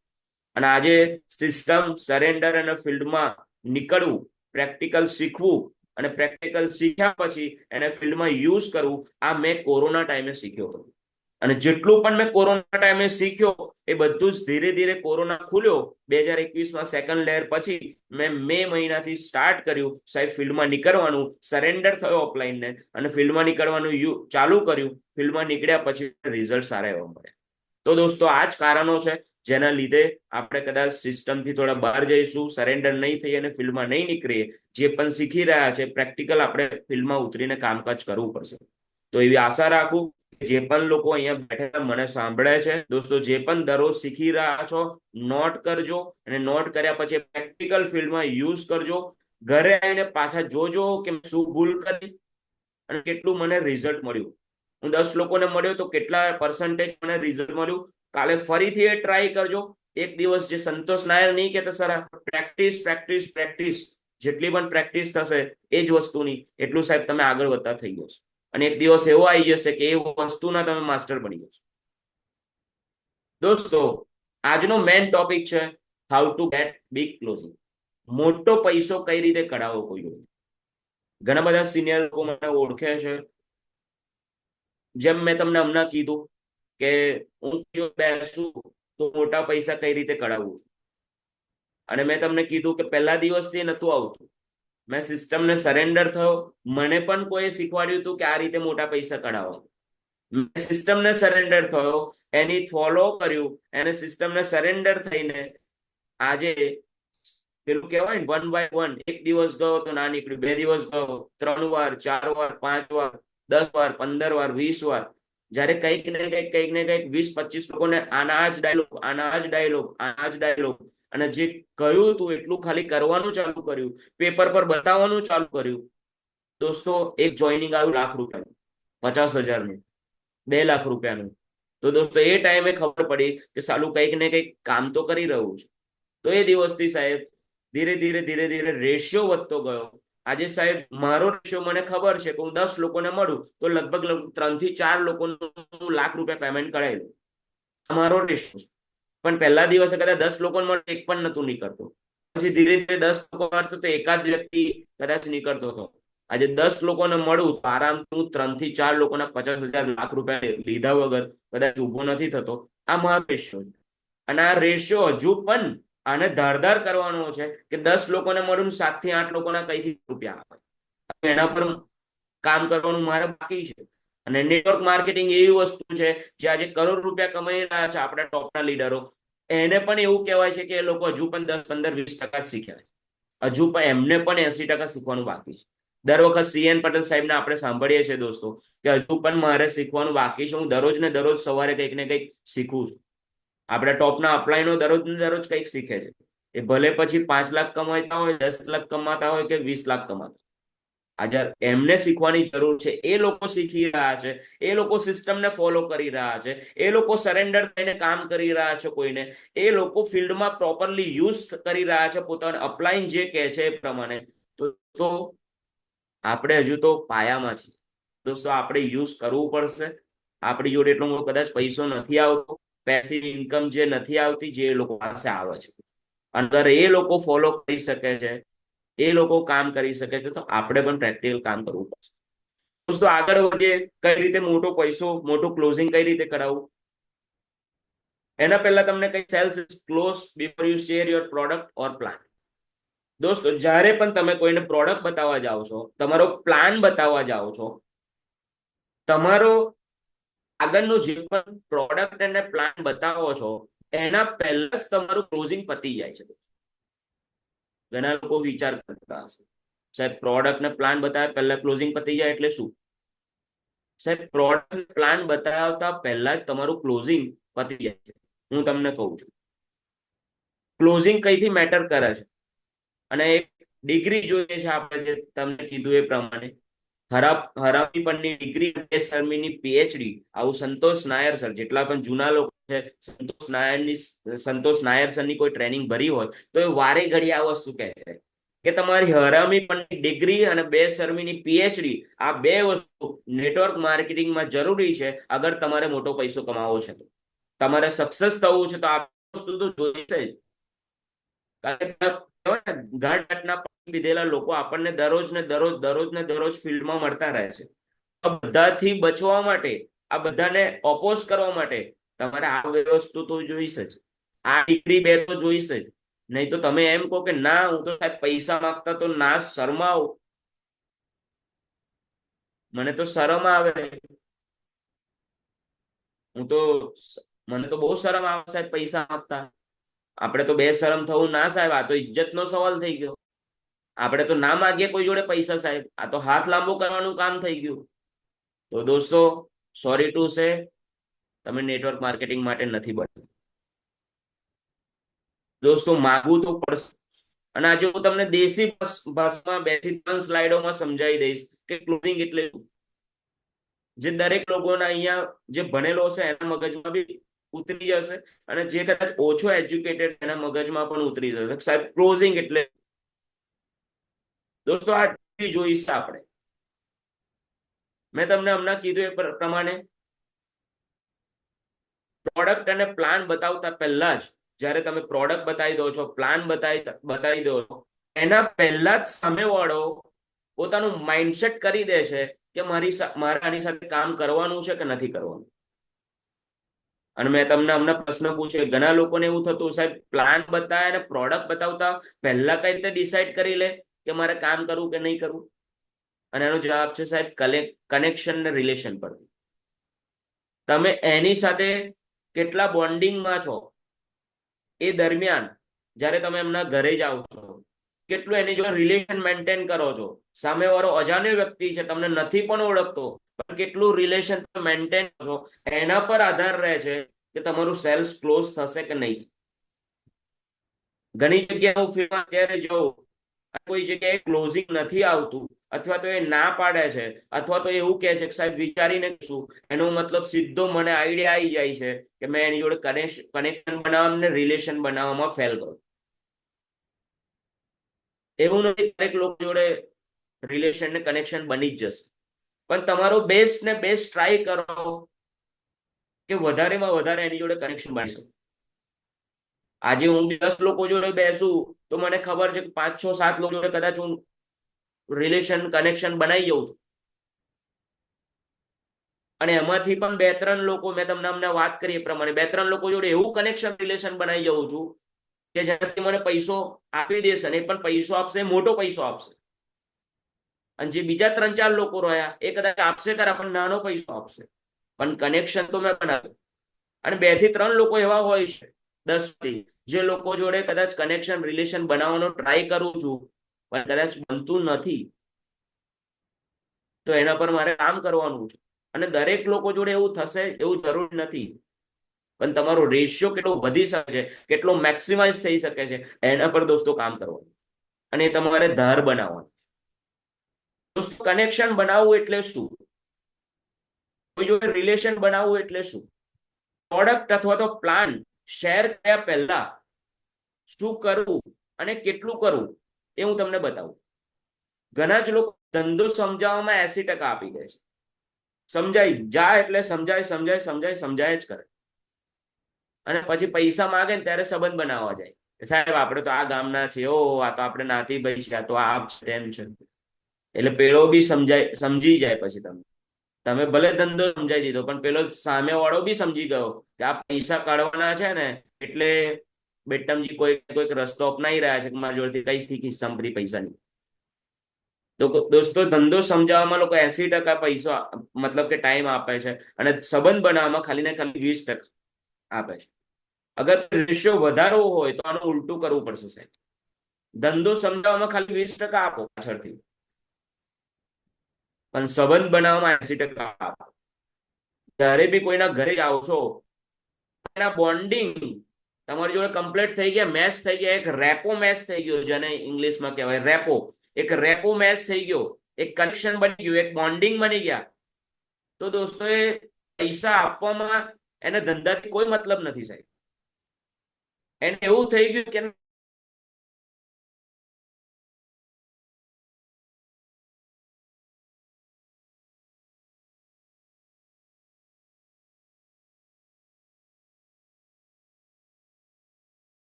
અને આજે સિસ્ટમ, સરેન્ડર અને ફિલ્ડમાં નીકળવું, પ્રેક્ટિકલ શીખવું અને પ્રેક્ટિકલ શીખ્યા પછી એને ફિલ્ડમાં યુઝ કરવું, આ મેં કોરોના ટાઈમે શીખ્યો હતો. અને જેટલું પણ મેં કોરોના ટાઈમે શીખ્યો એ બધું જ ધીરે ધીરે કોરોના ખુલ્યો 2021માં સેકન્ડ લેયર પછી મેં મે મહિનાથી સ્ટાર્ટ કર્યું સાહેબ ફિલ્ડમાં નીકળવાનું, સરેન્ડર થયો ઓફલાઈનને અને ફિલ્ડમાં નીકળવાનું ચાલુ કર્યું. ફિલ્ડમાં નીકળ્યા પછી રિઝલ્ટ સારા એવા મળ્યા. તો દોસ્તો આ જ કારણો છે જેના લીધે આપણે કદાચ સિસ્ટમથી થોડા બહાર જઈશું, સરેન્ડર નહીં થઈ અને ફિલ્ડમાં નહીં નીકળીએ. જે પણ શીખી રહ્યા છે પ્રેક્ટિકલ આપણે ફિલ્ડમાં ઉતરીને કામકાજ કરવું પડશે. તો એવી આશા રાખું જે પણ લોકો અહીંયા બેઠેલા મને સાંભળે છે દોસ્તો, જે પણ દરરોજ શીખી રહ્યા છો નોટ કરજો અને નોટ કર્યા પછી પ્રેક્ટિકલ ફિલ્ડમાં યુઝ કરજો. ઘરે આવીને પાછા જોજો કે શું ભૂલ કરી અને કેટલું મને રિઝલ્ટ મળ્યું. હું 10 લોકોને મળ્યો તો કેટલા પર્સન્ટેજ મને રિઝલ્ટ મળ્યું. કાલે ફરીથી એ ટ્રાય કરજો. એક દિવસ જે સંતોષ નાયર નહીં કહેતા સર પ્રેક્ટિસ પ્રેક્ટિસ પ્રેક્ટિસ, જેટલી પણ પ્રેક્ટિસ થશે એ જ વસ્તુની એટલું સાહેબ તમે આગળ વધતા થઈ જશો. અને એક દિવસ એવો આવી જશે કે એ વસ્તુના તમે માસ્ટર બની જશો. દોસ્તો આજનો મેઇન ટોપિક છે how to gate big closing. મોટો પૈસો કઈ રીતે કઢાવવો કોઈ જોડે. ઘણા બધા સિનિયર લોકો મને ઓળખે છે. જેમ મેં તમને હમણાં કીધું કે હું જો બેસું તો મોટા પૈસા કઈ રીતે કઢાવવું છું. અને મેં તમને કીધું કે પહેલા દિવસથી નતું આવતું. મેં સિસ્ટમને સરેન્ડર થયો, મને પણ કોઈ શીખવાડ્યું હતું કે આ રીતે મોટા પૈસા કઢાવવા. મેં સિસ્ટમને સરેન્ડર થયો, એની ફોલો કર્યું, એને સિસ્ટમને સરેન્ડર થઈને આજે પેલું કહેવાય ને 1 by 1, એક દિવસ ગયો તો ના નીકળ્યું, 2 દિવસ ગયો, 3 વાર, 4 વાર, 5 વાર, 10 વાર, 15 વાર, 20 વાર. જયારે કંઈક ને કંઈક 20-25 લોકોને આના જ ડાયલોગ, આના જ ડાયલોગ, આના જ ડાયલોગ અને જે કહ્યું હતું એટલું ખાલી કરવાનું ચાલુ કર્યું, પેપર પર બતાવવાનું ચાલુ કર્યું. દોસ્તો એક જોઈનિંગ આવ્યું ₹1,00,000, 50,000નું, 2,00,000 રૂપિયાનું. તો દોસ્તો એ ટાઈમે ખબર પડી કે સાલું કંઈક ને કંઈક કામ તો કરી રહ્યું છે. તો એ દિવસથી સાહેબ ધીરે ધીરે ધીરે ધીરે રેશિયો વધતો ગયો. આજે સાહેબ મારો રેશિયો મને ખબર છે કે હું 10 લોકોને મળું તો લગભગ 3 થી 4 લોકોનું હું ₹1,00,000 પેમેન્ટ કરાવી લઉં. મારો રેશિયો. પણ પહેલા દિવસે કદાચ 10 લોકોને મળે એક પણ નતું નીકળતું. પછી ધીરે ધીરે 10 લોકો મળતો તો એકાદ વ્યક્તિ કદાચ નીકળતો હતો. આજે 10 લોકોને મળું તો આરામથી હું 3 થી 4 લોકોના 50,000 ₹1,00,000 લીધા વગર કદાચ ઉભો નથી થતો. આ મારો રેશિયો છે. અને આ રેશિયો હજુ પણ આને ધારદાર કરવાનો છે કે 10 લોકોને મળું 7 થી 8 લોકોના કઈથી રૂપિયા આવે. એના પર કામ કરવાનું મારે બાકી છે. અને નેટવર્ક માર્કેટિંગ એવી વસ્તુ છે જે આજે કરોડ રૂપિયા કમાઈ રહ્યા છે આપણા ટોપના લીડરો. એને પણ એવું કહેવાય છે કે એ લોકો હજુ પણ 10, 15, 20% જ શીખ્યા છે. હજુ પણ એમને પણ 80% શીખવાનું બાકી છે. દર વખત CN પટેલ સાહેબને આપણે સાંભળીએ છીએ દોસ્તો કે હજુ પણ મારે શીખવાનું બાકી છે. હું દરરોજ ને દરરોજ સવારે કંઈક ને કંઈક શીખું છું. આપણે ટોપના અપલાઈનો દરરોજ ને દરરોજ કંઈક શીખે છે. એ ભલે પછી 5 લાખ કમાતા હોય, 10 લાખ કમાતા હોય કે 20 લાખ કમાતા. આજે એમને શીખવાની જરૂર છે. એ લોકો શીખી રહ્યા છે. એ લોકો સિસ્ટમને ફોલો કરી રહ્યા છે. એ લોકો સરેન્ડર થઈને કામ કરી રહ્યા છે કોઈને. એ લોકો ફિલ્ડમાં પ્રોપરલી યુઝ કરી રહ્યા છે પોતાના અપલાઈન જે કહે છે એ પ્રમાણે. તો આપણે હજુ તો પાયામાં છીએ દોસ્તો. આપણે યુઝ કરવું પડશે. આપણી જોડે એટલો મોટો કદાચ પૈસો નથી આવતો, પેસિવ ઇન્કમ જે નથી આવતી જે એ લોકો પાસે આવે છે. અગર એ લોકો ફોલો કરી શકે છે, એ લોકો કામ કરી શકે છે, તો આપણે પણ પ્રેક્ટિકલ કામ કરવું પડશે. દોસ્તો આગળ વધીએ. કઈ રીતે મોટો પૈસો, મોટું ક્લોઝિંગ કઈ રીતે કરાવવું. એના પહેલા તમને કઈ sales is close before you share your product or plan. દોસ્તો જ્યારે પણ તમે કોઈને પ્રોડક્ટ બતાવવા જાઓ છો, તમારો પ્લાન બતાવવા જાઓ છો, તમારો આગળનું જે પણ પ્રોડક્ટ અને પ્લાન બતાવો છો એના પહેલા જ તમારું ક્લોઝિંગ પતી જાય છે. ઘણા લોકો વિચાર કરતા હશે સાહેબ પ્રોડક્ટ ને પ્લાન બતાવ્યા પહેલા ક્લોઝિંગ પતી જાય એટલે શું? સાહેબ પ્રોડક્ટ પ્લાન બતાવતા પહેલા જ તમારું ક્લોઝિંગ પતી જાય છે. હું તમને કહું છું ક્લોઝિંગ કઈથી મેટર કરે છે. અને એક ડિગ્રી જોઈએ છે આપણે, જે તમને કીધું એ પ્રમાણે હરામી પરની ડિગ્રી, સર્મીની PhD. આવું સંતોષ નાયર સર જેટલા પણ જૂના લોકો છે, સંતોષ નાયર સરની કોઈ ટ્રેનિંગ ભરી હોય તો એ વારે ઘડી આ વસ્તુ કહે છે કે તમારી હરામી પરની ડિગ્રી અને સર્મીની PhD, આ બે વસ્તુ નેટવર્ક માર્કેટિંગમાં જરૂરી છે. અગર તમારે મોટો પૈસો કમાવો છે તો, તમારે સક્સેસ થવું છે તો આ વસ્તુ તો જોઈશે જ. કારણ કે ઘાટ ઘાટના પાણી પીધેલા લોકો આપણને દરરોજ ફિલ્ડમાં મળતા રહે છે. આ બધાથી બચવા માટે, આ બધાને ઓપોઝ કરવા માટે તમારે આ વસ્તુ તો જોઈશે જ. આ ડિગ્રી બે તો જોઈશે જ. નહીં તો તમે એમ કહો કે ના હું તો સાહેબ પૈસા માંગતા તો ના શરમાવ, મને તો શરમ આવે, હું તો મને તો બહુ શરમ આવે સાહેબ પૈસા માંગતા. આપણે તો બે શરમ થવું ના સાહેબ, આ તો ઇજ્જતનો સવાલ થઈ ગયો. આપણે તો ના માગીએ કોઈ જોડે પૈસા સાહેબ, આ તો હાથ લાંબો કરવાનું કામ થઈ ગયું. તો દોસ્તો સોરી ટુ સે, તમે નેટવર્ક માર્કેટિંગ માટે નથી બન્યું. દોસ્તો માગવું તો પડશે. અને આજે હું તમને દેશી ભાષામાં 2 થી 3 સ્લાઇડોમાં સમજાવી દઈશ કે ક્લોઝિંગ એટલે શું. જે દરેક લોકોના અહીંયા જે ભણેલો હશે એના મગજમાં બી ઉતરી જશે, અને જે કદાચ ઓછો એજ્યુકેટેડ એના મગજમાં પણ ઉતરી જશે સાહેબ ક્લોઝિંગ એટલે. દોસ્તો આ જોઈશ આપણે. મેં તમને હમણાં કીધું એ પ્રમાણે પ્રોડક્ટ અને પ્લાન બતાવતા પહેલા જ, જ્યારે તમે પ્રોડક્ટ બતાવી દો છો, પ્લાન બતાવી દો છો, એના પહેલા જ સામેવાળો પોતાનું માઇન્ડસેટ કરી દે છે કે મારે આની સાથે કામ કરવાનું છે કે નથી કરવાનું. અને મેં તમને હમણાં પ્રશ્ન પૂછ્યો, ઘણા લોકોને એવું થતું સાહેબ પ્લાન બતાવે અને પ્રોડક્ટ બતાવતા પહેલા કઈ રીતે ડિસાઈડ કરી લે કે મારે કામ કરવું કે નહીં કરવું. અને એનો જવાબ છે સાહેબ કનેક્શન ને રિલેશન પરથી. તમે એની સાથે કેટલા બોન્ડિંગમાં છો એ દરમિયાન, જ્યારે તમે એમના ઘરે જાઓ છો, કેટલું એની જોડે રિલેશન મેન્ટેન કરો છો. સામેવાળો અજાણ્યો વ્યક્તિ છે, તમને નથી પણ ઓળખતો, પણ કેટલું રિલેશન મેન્ટેન કરો છો એના પર આધાર રહે છે કે તમારું સેલ્સ ક્લોઝ થશે કે નહીં. ઘણી જગ્યાએ હું ફિલ્મમાં અત્યારે જોઉં, કોઈ જગ્યાએ ક્લોઝિંગ નથી આવતું, અથવા તો એ ના પાડે છે, અથવા તો એવું કહે છે કે સાહેબ વિચારીને શું, એનો મતલબ સીધો મને આઈડિયા આવી જાય છે કે મેં એની જોડે કનેક્શન બનાવવામાં ને રિલેશન બનાવવામાં ફેલ કરું. એવું નથી દરેક લોકો જોડે રિલેશન ને કનેક્શન બની જ જશે, પણ તમારો બેસ્ટ ને બેસ્ટ ટ્રાય કરો કે વધારેમાં વધારે એની જોડે કનેક્શન બની શકો. આજે હું 10 લોકો જોડે બેસું તો મને ખબર છે કે 5 6 7 લોકો જોડે કદાચ હું રિલેશન કનેક્શન બનાવી જઉં છું, અને એમાંથી પણ 2 3 લોકો મેં તમને અમને વાત કરી એ પ્રમાણે 2 3 લોકો જોડે એવું કનેક્શન રિલેશન બનાવી જઉં છું કે જેનાથી મને પૈસો આપી દેશે, અને એ પણ પૈસો આપશે, મોટો પૈસો આપશે. અને જે બીજા 3 4 લોકો રહ્યા એ કદાચ આપશે ખરા પણ નાનો પૈસો આપશે, પણ કનેક્શન તો મેં બનાવ્યું. અને 2 થી 3 લોકો એવા હોય છે 10 થી, જે લોકો જોડે કદાચ કનેક્શન રિલેશન બનાવવાનો ટ્રાય કરું છું પણ કદાચ બનતું નથી, તો એના પર મારે કામ કરવાનું છે. અને દરેક લોકો જોડે એવું થશે એવું જરૂરી નથી, પણ તમારો રેશિયો કેટલો વધી શકે છે, કેટલો મેક્સિમાઇઝ થઈ શકે છે, એના પર દોસ્તો કામ કરવાનું, અને એ તમારે ધાર બનાવવાનું. દોસ્તો કનેક્શન બનાવવું એટલે શું? કોઈ જોડે રિલેશન બનાવવું એટલે શું? પ્રોડક્ટ અથવા તો પ્લાન શેર કર્યા પહેલા શું કરવું અને કેટલું કરવું એ હું તમને બતાવું. ઘણા જ લોકો ધંધો સમજાવવામાં 80% આપી દે છે. સમજાય જા એટલે સમજાય સમજાય સમજાય સમજાય જ કરે, અને પછી પૈસા માંગે ને ત્યારે સંબંધ બનાવવા જાય. સાહેબ આપણે તો આ ગામના છે, ઓ આ તો આપણે નાતી ભાઈ છે, આ તો આ છે તેમ છે. એટલે પેલો બી સમજી જાય. પછી તમે ભલે ધંધો સમજાઈ દીધો પણ પેલો સામે વાળો બી સમજી ગયો કે આ પૈસા કાઢવાના છે ને, એટલે બેટમજી કોઈક રસ્તો અપનાવી રહ્યા છે કે મારી જોડેથી કઈથી ખિસ્સામાંથી પૈસા નહીં. તો દોસ્તો ધંધો સમજાવવામાં લોકો 80% પૈસો મતલબ કે ટાઈમ આપે છે, અને સંબંધ બનાવવામાં ખાલી ને ખાલી 20% આપે છે. અગર રેશિયો વધારવો હોય તો આનું ઉલટું કરવું પડશે સાહેબ. ધંધો સમજાવવામાં ખાલી 20% આપો પાછળથી, પણ સંબંધ બનાવવામાં 80% આપો. જ્યારે બી કોઈના ઘરે જાઓ છો, એના બોન્ડિંગ તમારી જોડે કમ્પ્લીટ થઈ ગયા, મેચ થઈ ગયા, એક રેપો મેચ થઈ ગયો, જેને ઇંગ્લિશમાં કહેવાય રેપો. એક રેપો મેચ થઈ ગયો, એક કનેક્શન બની ગયું, એક બોન્ડિંગ બની ગયા. તો દોસ્તો એ પૈસા આપવામાં એને ધંધાથી કોઈ મતલબ નથી સાહેબ. એને એવું થઈ ગયું કે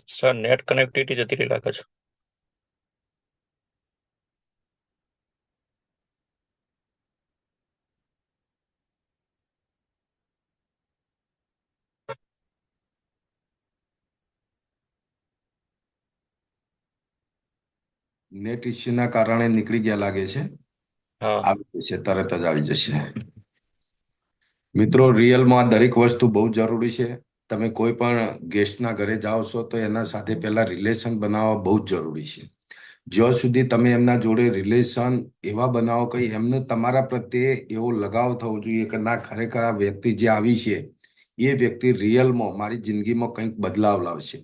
સર નેટ કનેક્ટિવિટી જતી રહી લાગે છે. નેટ ઇસ્યુના કારણે નીકળી ગયા લાગે છે. હા આવી જશે, તરત જ આવી જશે. મિત્રો, રિયલમાં દરેક વસ્તુ બહુ જરૂરી છે. તમે કોઈ પણ ગેસ્ટના ઘરે જાઓ છો તો એના સાથે પહેલા રિલેશન બનાવવા બહુ જ જરૂરી છે. જ્યાં સુધી તમે એમના જોડે રિલેશન એવા બનાવો કે એમને તમારા પ્રત્યે એવો લગાવ થવો જોઈએ કે ના, ખરેખર આ વ્યક્તિ જે આવી છે એ વ્યક્તિ રિયલમાં મારી જિંદગીમાં કંઈક બદલાવ લાવશે,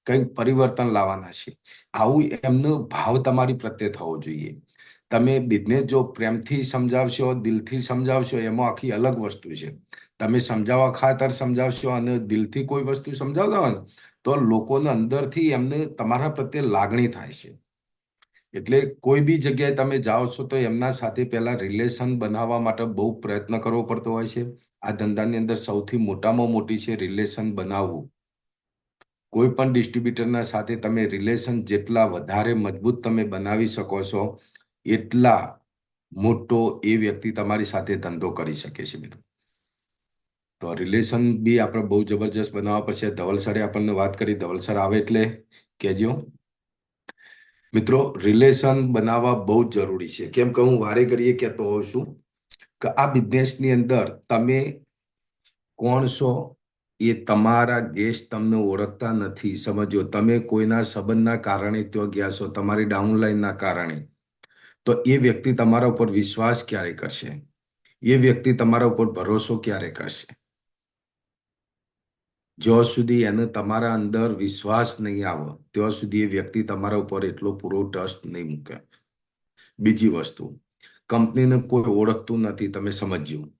કંઈક પરિવર્તન લાવવાના છે, આવું એમનો ભાવ તમારી પ્રત્યે થવો જોઈએ. તમે બિઝનેસ જો પ્રેમથી સમજાવશો, દિલથી સમજાવશો, એમાં આખી અલગ વસ્તુ છે. તમે સમજાવવા ખાતર સમજાવશો અને દિલથી કોઈ વસ્તુ સમજાવતા હોય ને, તો લોકોને અંદરથી એમને તમારા પ્રત્યે લાગણી થાય છે. એટલે કોઈ બી જગ્યાએ તમે જાઓ છો તો એમના સાથે પહેલા રિલેશન બનાવવા માટે બહુ પ્રયત્ન કરવો પડતો હોય છે. આ ધંધાની અંદર સૌથી મોટામાં મોટી છે રિલેશન બનાવવું. કોઈ પણ ડિસ્ટ્રીબ્યુટરના સાથે તમે રિલેશન જેટલા વધારે મજબૂત તમે બનાવી શકો છો, એટલા મોટો એ વ્યક્તિ તમારી સાથે ધંધો કરી શકે છે મિત્રો. તો રિલેશન બી આપણે બહુ જબરજસ્ત બનાવવા પડશે. ધવલ સરે આપણને વાત કરી, ધવલ સર આવે એટલે કહેજો. મિત્રો, રિલેશન બનાવવા બહુ જ જરૂરી છે. કેમ કે હું વારે ઘડીએ કહેતો હોઉં છું કે આ બિઝનેસની અંદર તમે કોણ છો એ તમારા ગેસ્ટ તમને ઓળખતા નથી. સમજો, તમે કોઈના સંબંધના કારણે ત્યાં ગયા છો, તમારી ડાઉનલાઈનના કારણે, તો એ વ્યક્તિ તમારા ઉપર વિશ્વાસ ક્યારે કરશે? એ વ્યક્તિ તમારા ઉપર ભરોસો ક્યારે કરશે? જ્યાં સુધી એને તમારા અંદર વિશ્વાસ નહીં આવે ત્યાં સુધી એ વ્યક્તિ તમારા ઉપર એટલો પૂરો ટ્રસ્ટ નહીં મૂકે. બીજી વસ્તુ, કંપનીને કોઈ ઓળખતું નથી, તમે સમજ્યું.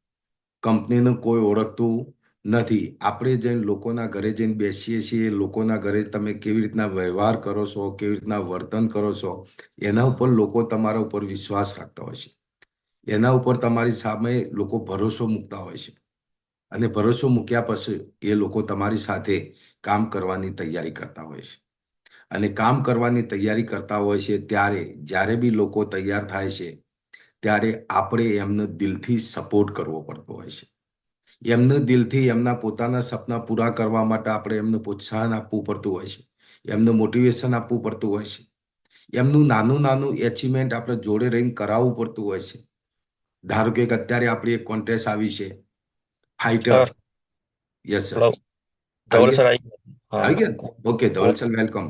કંપનીને કોઈ ઓળખતું નથી. આપણે જઈને લોકોના ઘરે જઈને બેસીએ છીએ, લોકોના ઘરે તમે કેવી રીતના વ્યવહાર કરો છો, કેવી રીતના વર્તન કરો છો, એના ઉપર લોકો તમારા ઉપર વિશ્વાસ રાખતા હોય છે. એના ઉપર તમારી સામે લોકો ભરોસો મૂકતા હોય છે. અને ભરોસો મૂક્યા પછી એ લોકો તમારી સાથે કામ કરવાની તૈયારી કરતા હોય છે. અને કામ કરવાની તૈયારી કરતા હોય છે ત્યારે જ્યારે બી લોકો તૈયાર થાય છે ત્યારે આપણે એમને દિલથી સપોર્ટ કરવો પડતો હોય છે. એમને દિલથી એમના પોતાના સપના પૂરા કરવા માટે આપણે એમને પ્રોત્સાહન આપવું પડતું હોય છે. એમને મોટિવેશન આપવું પડતું હોય છે. એમનું નાનું નાનું એચિવમેન્ટ આપણે જોડે રહીને કરાવવું પડતું હોય છે. ધારો કે અત્યારે આપણી એક કોન્ટેસ્ટ આવી છે, fighter. Sir yes sir. Hello, આવી ધવલ સર ગયા? આવી ગયા. હા. આવી ગયા ને? Okay Dhaval sir, welcome.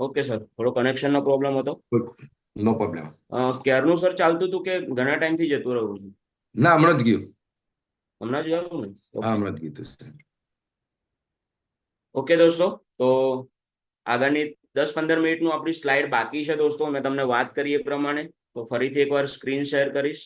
Okay sir, થોડો કનેક્શનનો પ્રોબ્લેમ હતો. નો પ્રોબ્લેમ. ક્યારનું સર ચાલતું હતું કે ઘણા ટાઈમથી જતું રહ્યું છે? ના, હમણાં જ ગયું. હમણાં જ ગયું ને? હા, ઓકે. હમણાં જ ગયું સર. ઓકે દોસ્તો, તો આગળની 10-15 મિનિટનું આપણી સ્લાઇડ બાકી છે દોસ્તો. મેં તમને વાત કરી એ પ્રમાણે તો ફરીથી એકવાર સ્ક્રીન શેર કરીશ.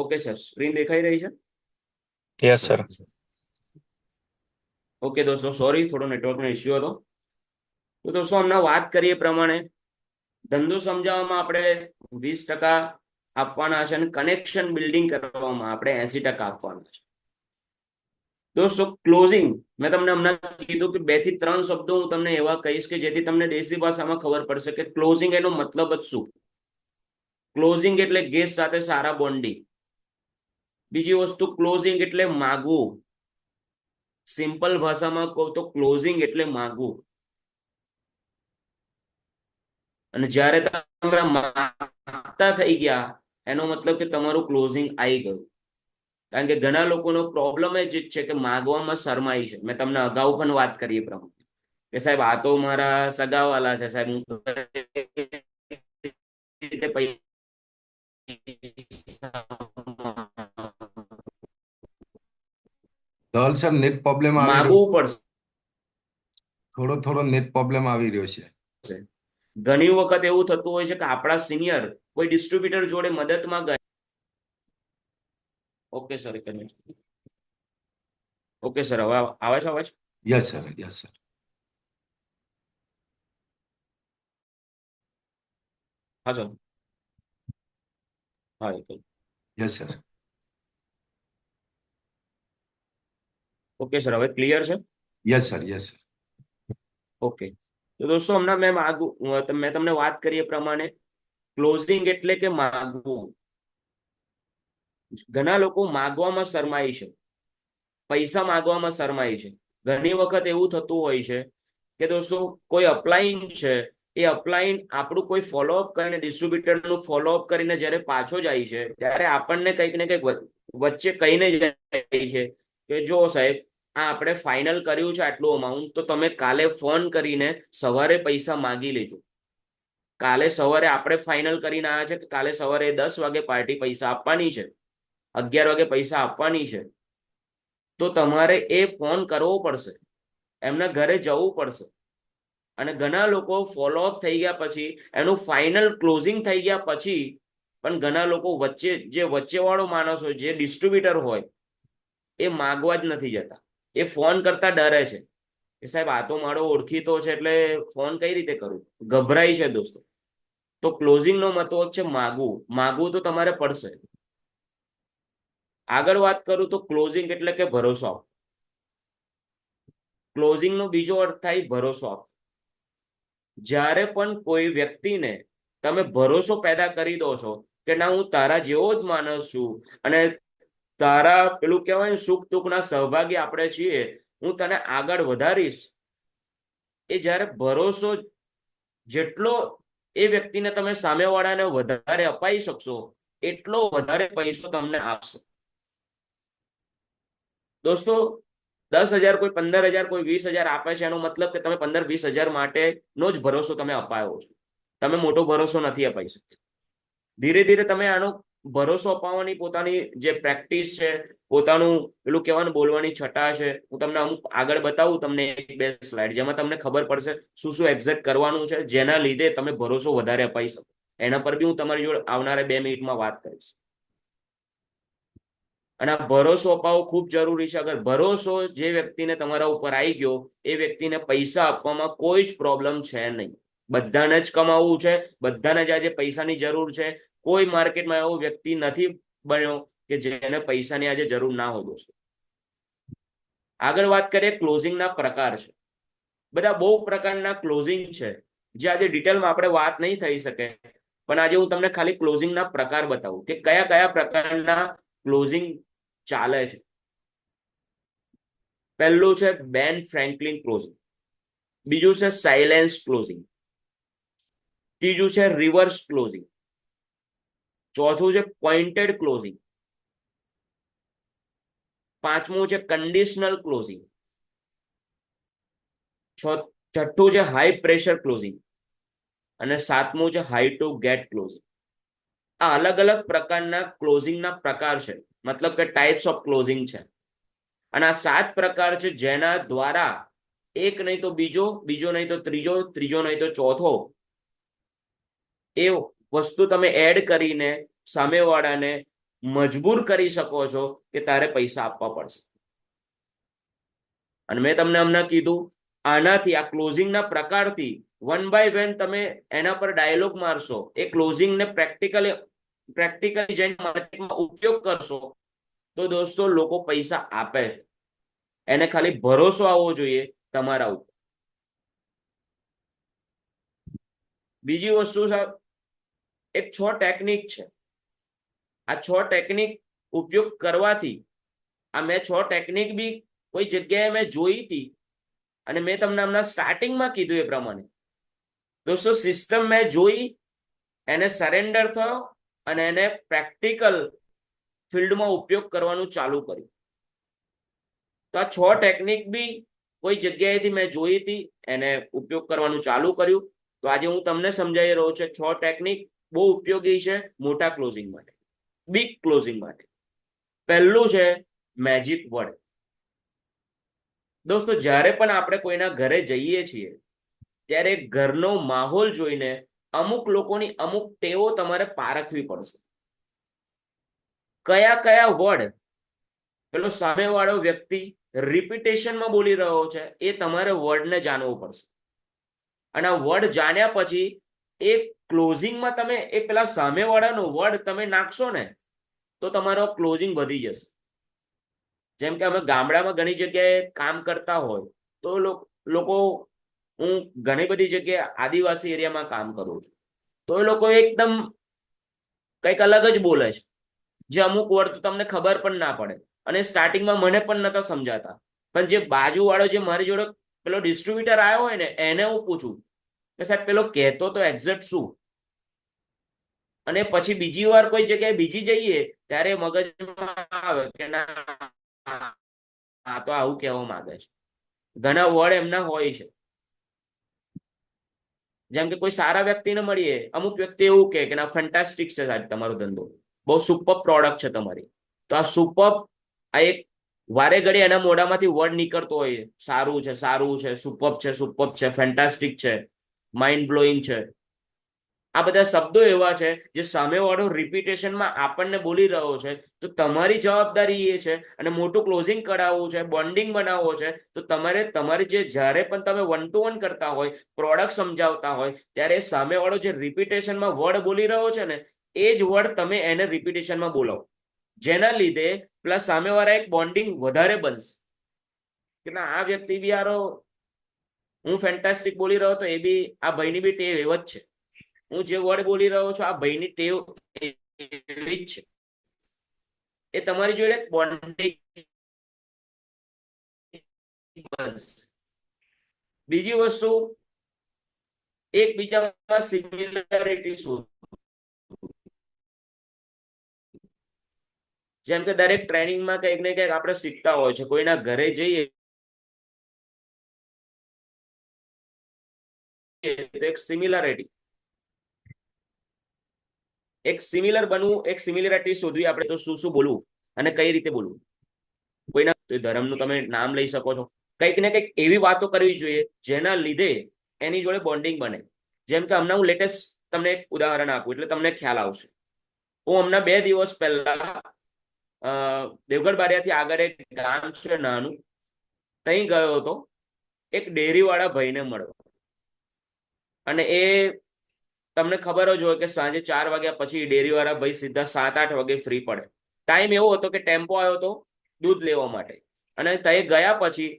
ઓકે સર, સ્ક્રીન દેખાઈ રહી છે? Yes sir. ઓકે દોસ્તો, સોરી, થોડો નેટવર્કનો ઇસ્યુ હતો. તો દોસ્તો, હમણાં વાત કરીએ પ્રમાણે ધંધો સમજાવવામાં આપણે 20% આપવાના છે અને કનેક્શન બિલ્ડિંગ કરવામાં આપણે 80% આપવાના છે. દોસ્તો, ક્લોઝિંગ મેં તમને હમણાં કીધું કે 2 થી 3 શબ્દો હું તમને એવા કહીશ કે જેથી તમને દેશી ભાષામાં ખબર પડશે કે ક્લોઝિંગ એનો મતલબ જ શું. ક્લોઝિંગ એટલે ગેસ સાથે સારા બોન્ડિંગ. બીજી વસ્તુ, ક્લોઝિંગ એટલે માગવું. સિમ્પલ ભાષામાં કહું તો ક્લોઝિંગ એટલે માગવું. અને જ્યારે તમે માગતા થઈ ગયા એનો મતલબ કે તમારું ક્લોઝિંગ આવી ગયું. કારણ કે ઘણા લોકોનો પ્રોબ્લેમ જ છે કે માગવામાં શરમાઈ છે. મેં તમને અગાઉ પણ વાત કરી એ પ્રમાણે કે સાહેબ આ તો મારા સગાવાલા છે સાહેબ, હું રીતે પૈસા ધવલ સર, નેટ પ્રોબ્લેમ આવી રહ્યો. માગવું પડશે. થોડો થોડો નેટ પ્રોબ્લેમ આવી રહ્યો છે. ઘણી વખત એવું થતું હોય છે કે આપણા સિનિયર કોઈ ડિસ્ટ્રીબ્યુટર જોડે મદદમાં ગયા. ઓકે સર, ઓકે સર, હવે આવે છે અવાજ? Yes sir, yes sir. હા સર. હા, યસ સર. ઓકે સર, હવે ક્લિયર છે? Yes sir, yes sir. Okay. તો દોસ્તો, હમણાં મેં તમને વાત કરી એ પ્રમાણે ક્લોઝિંગ એટલે કે માગવું. ઘણા લોકો માગવામાં શરમાય છે, પૈસા માગવામાં શરમાય છે. ઘણી વખત એવું થતું હોય છે કે દોસ્તો, કોઈ અપ્લાઈન છે, એ અપ્લાઈન આપણું કોઈ ફોલોઅપ કરીને ડિસ્ટ્રીબ્યુટરનું ફોલોઅપ કરીને જ્યારે પાછો જાય છે ત્યારે આપણને કંઈક ને કંઈક વચ્ચે કહીને જાય છે કે જો સાહેબ, આ આપણે ફાઇનલ કર્યું છે આટલું અમાઉન્ટ, તો તમે કાલે ફોન કરીને સવારે પૈસા માગી લેજો. કાલે સવારે આપણે ફાઇનલ કરીને આવ્યા છે કે કાલે સવારે 10 વાગે પાર્ટી પૈસા આપવાની છે, 11 વાગે પૈસા આપવાની છે. તો તમારે એ ફોન કરવો પડશે, એમના ઘરે જવું પડશે. અને ઘણા લોકો ફોલોઅપ થઈ ગયા પછી, એનું ફાઇનલ ક્લોઝિંગ થઈ ગયા પછી પણ ઘણા લોકો જે વચ્ચેવાળો માણસ હોય, જે ડિસ્ટ્રીબ્યુટર હોય, એ માગવા જ નથી જતા. એ ફોન કરતા ડરે છે કે સાહેબ આ તો મારો ઓળખીતો છે એટલે ફોન કઈ રીતે કરું, ગભરાય છે દોસ્તો. તો ક્લોઝિંગ નો મતલબ છે માગવું. માગવું તો તમારે પડશે. આગળ વાત કરું તો ક્લોઝિંગ એટલે કે ભરોસો. ક્લોઝિંગ નો બીજો અર્થ થાય ભરોસો આપવો. જ્યારે પણ કોઈ વ્યક્તિને તમે ભરોસો પેદા કરી દો છો કે ના હું તારા જેવો જ માણસ છું અને તારા પેલું કહેવાય ને સુખ દુઃખના સહભાગી આપણે છીએ, હું તને આગળ વધારીશ, એ જ્યારે ભરોસો જેટલો એ વ્યક્તિને તમે સામેવાળાને વધારે અપાઈ શકશો એટલો વધારે પૈસો તમને આપશે. દોસ્તો, 10,000 કોઈ 15,000 કોઈ 20,000 આપે છે એનો મતલબ કે તમે 15-20,000 માટેનો જ ભરોસો તમે અપાયો છો. તમે મોટો ભરોસો નથી અપાઈ શકતા. ધીરે ધીરે તમે આનો ભરોસો અપાવવાની પોતાની જે પ્રેક્ટિસ છે, પોતાનું પેલું કહેવાનું બોલવાની છટા છે, હું તમને અમુક આગળ બતાવું તમને 1-2 સ્લાઇડ જેમાં તમને ખબર પડશે શું શું એક્ઝેક્ટ કરવાનું છે જેના લીધે તમે ભરોસો વધારે અપાઈ શકો. એના પર બી હું તમારી જોડે આવનારા 2 મિનિટમાં વાત કરીશ. અને આ ભરોસો અપાવવો ખૂબ જરૂરી છે. અગર ભરોસો જે વ્યક્તિને તમારા ઉપર આવી ગયો એ વ્યક્તિને પૈસા આપવામાં કોઈ જ પ્રોબ્લેમ છે નહીં. બધાને જ કમાવવું છે, બધાને જ આજે પૈસાની જરૂર છે. કોઈ માર્કેટમાં એવો વ્યક્તિ નથી બન્યો કે જેને પૈસાની આજે જરૂર ના હોય. દોસ્તો, આગળ વાત કરીએ ક્લોઝિંગના પ્રકાર છે. બધા બહુ પ્રકારના ક્લોઝિંગ છે જે આજે ડિટેલમાં આપણે વાત નહીં થઈ શકે, પણ આજે હું તમને ખાલી ક્લોઝિંગના પ્રકાર બતાવું કે કયા કયા પ્રકારના ક્લોઝિંગ ચાલે છે. પહેલું છે બેન ફ્રેન્કલિન ક્લોઝિંગ, બીજું છે સાયલેન્સ ક્લોઝિંગ, ત્રીજું છે રિવર્સ ક્લોઝિંગ, ચોથું છે પોઇન્ટેડ ક્લોઝિંગ, પાંચમું છે કન્ડિશનલ ક્લોઝિંગ, છઠ્ઠું છે હાઈ પ્રેશર ક્લોઝિંગ અને સાતમું છે હાઈ ટુ ગેટ ક્લોઝિંગ. આ અલગ અલગ પ્રકારના ક્લોઝિંગના પ્રકાર છે, મતલબ કે ટાઈપ્સ ઓફ ક્લોઝિંગ છે. અને આ 7 પ્રકાર છે જેના દ્વારા એક નહીં તો બીજો, બીજો નહીં તો ત્રીજો, ત્રીજો નહીં તો ચોથો એ વસ્તુ તમે એડ કરીને સામેવાળાને મજબૂર કરી શકો છો કે તારે પૈસા આપવા પડશે. અને મેં તમને હમણાં કીધું આનાથી આ ક્લોઝિંગના પ્રકારથી 1 by 1 તમે એના પર ડાયલોગ મારશો, એ ક્લોઝિંગને પ્રેક્ટિકલી જઈને માર્કેટમાં ઉપયોગ કરશો તો દોસ્તો લોકો પૈસા આપે છે. એને ખાલી ભરોસો આવવો જોઈએ તમારા ઉપર. બીજી વસ્તુ છે એક 6 ટેકનિક છે. આ 6 ટેકનિક ઉપયોગ કરવાથી, આ મેં 6 ટેકનિક બી કોઈ જગ્યાએ મેં જોઈ હતી અને મેં તમને હમણાં સ્ટાર્ટિંગમાં કીધું એ પ્રમાણે દોસ્તો સિસ્ટમ મેં જોઈ, એને સરેન્ડર થયો અને એને પ્રેક્ટિકલ ફિલ્ડમાં ઉપયોગ કરવાનું ચાલુ કર્યું. તો આ 6 ટેકનિક બી કોઈ જગ્યાએથી મેં જોઈ હતી, એને ઉપયોગ કરવાનું ચાલુ કર્યું. તો આજે હું તમને સમજાવી રહ્યો છું 6 ટેકનિક બહુ ઉપયોગી છે મોટા ક્લોઝિંગ માટે, બિગ ક્લોઝિંગ માટે. પહેલું છે મેજિક વર્ડ. દોસ્તો, જ્યારે પણ આપણે કોઈના ઘરે જઈએ છીએ ત્યારે ઘરનો માહોલ જોઈને અમુક લોકોની અમુક ટેવો તમારે પારખવી પડશે. કયા કયા વર્ડ પેલો સામેવાળો વ્યક્તિ રિપીટેશનમાં બોલી રહ્યો છે એ તમારે વર્ડને જાણવું પડશે. અને આ વર્ડ જાણ્યા પછી એ ક્લોઝિંગમાં તમે એ પેલા સામેવાળાનો વર્ડ તમે નાખશો ને તો તમારો ક્લોઝિંગ વધી જશે. જેમ કે અમે ગામડામાં ઘણી જગ્યાએ કામ કરતા હોય તો લોકો, હું ઘણી બધી જગ્યાએ આદિવાસી એરિયામાં કામ કરું છું, તો એ લોકો એકદમ કંઈક અલગ જ બોલે છે, જે અમુક વર્ડ તો તમને ખબર પણ ના પડે. અને સ્ટાર્ટિંગમાં મને પણ નતા સમજાતા, પણ જે બાજુવાળો જે મારી જોડે પેલો ડિસ્ટ્રીબ્યુટર આવ્યો હોય ને એને હું પૂછું કે સાહેબ પેલો કહેતો તો એક્ઝેક્ટ શું, અને પછી બીજી વાર કોઈ જગ્યાએ બીજી જઈએ ત્યારે મગજમાં આવે કે ના આ તો આવું કહેવા માંગે છે. ઘણા વર્ડ એમના હોય છે. જેમ કે કોઈ સારા વ્યક્તિને મળીએ, અમુક વ્યક્તિ એવું કે ના ફેન્ટાસ્ટિક છે સાહેબ તમારો ધંધો, બહુ સુપર પ્રોડક્ટ છે તમારી. તો આ સુપર, આ એક વારે ઘડી એના મોઢામાંથી વર્ડ નીકળતો હોય, સારું છે, સારું છે, સુપર છે, ફેન્ટાસ્ટિક છે, માઇન્ડ બ્લોઈંગ છે. આ બધા શબ્દો એવા છે જે સામેવાળો રિપીટેશનમાં આપણને બોલી રહ્યો છે. તો તમારી જવાબદારી એ છે, અને મોટું ક્લોઝિંગ કરાવવું છે, બોન્ડિંગ બનાવવો છે, તો તમારે તમારી જે જ્યારે પણ તમે 1 to 1 કરતા હોય, પ્રોડક્ટ સમજાવતા હોય, ત્યારે સામેવાળો જે રિપીટેશનમાં વર્ડ બોલી રહ્યો છે ને એ જ વર્ડ તમે એને રિપીટેશનમાં બોલાવો, જેના લીધે પ્લસ સામેવાળા એક બોન્ડિંગ વધારે બનશે કે ના આ વ્યક્તિ બી યારો હું ફેન્ટાસ્ટિક બોલી રહ્યો તો એ બી આ ભાઈની બી ટેવ એવ જ છે, હું જે વર્ડ બોલી રહ્યો છું આ ભાઈની ટેવ એવી જ છે. એ તમારી જોડે બોન્ડિંગ બનશે. બીજી વસ્તુ, એકબીજામાં સિમિલરિટી શોધવું. જેમ કે દરેક ટ્રેનિંગમાં કંઈક ને કંઈક આપણે શીખતા હોય છે. કોઈના ઘરે જઈએ તો એક સિમિલરિટી, એક સિમિલર બનવું, એક સિમિલરિટી શોધવી આપણે તો શું શું બોલવું અને કઈ રીતે બોલવું. કોઈના ધર્મનું તમે નામ લઈ શકો છો. કંઈક ને કંઈક એવી વાતો કરવી જોઈએ જેના લીધે એની જોડે બોન્ડિંગ બને. જેમ કે હમણાં હું લેટેસ્ટ તમને એક ઉદાહરણ આપું એટલે તમને ખ્યાલ આવશે. હું હમણાં 2 દિવસ પહેલા દેવગઢ બારિયાથી આગળ એક ગામ છે નાનું, ત્યાં ગયો હતો એક ડેરીવાળા ભાઈને મળવા. અને એ તમને ખબર જ હોય કે સાંજે 4 વાગ્યા પછી ડેરીવાળા ભાઈ સીધા 7-8 વાગે ફ્રી પડે. ટાઈમ એવો હતો કે ટેમ્પો આવ્યો હતો દૂધ લેવા માટે. અને ત્યાં ગયા પછી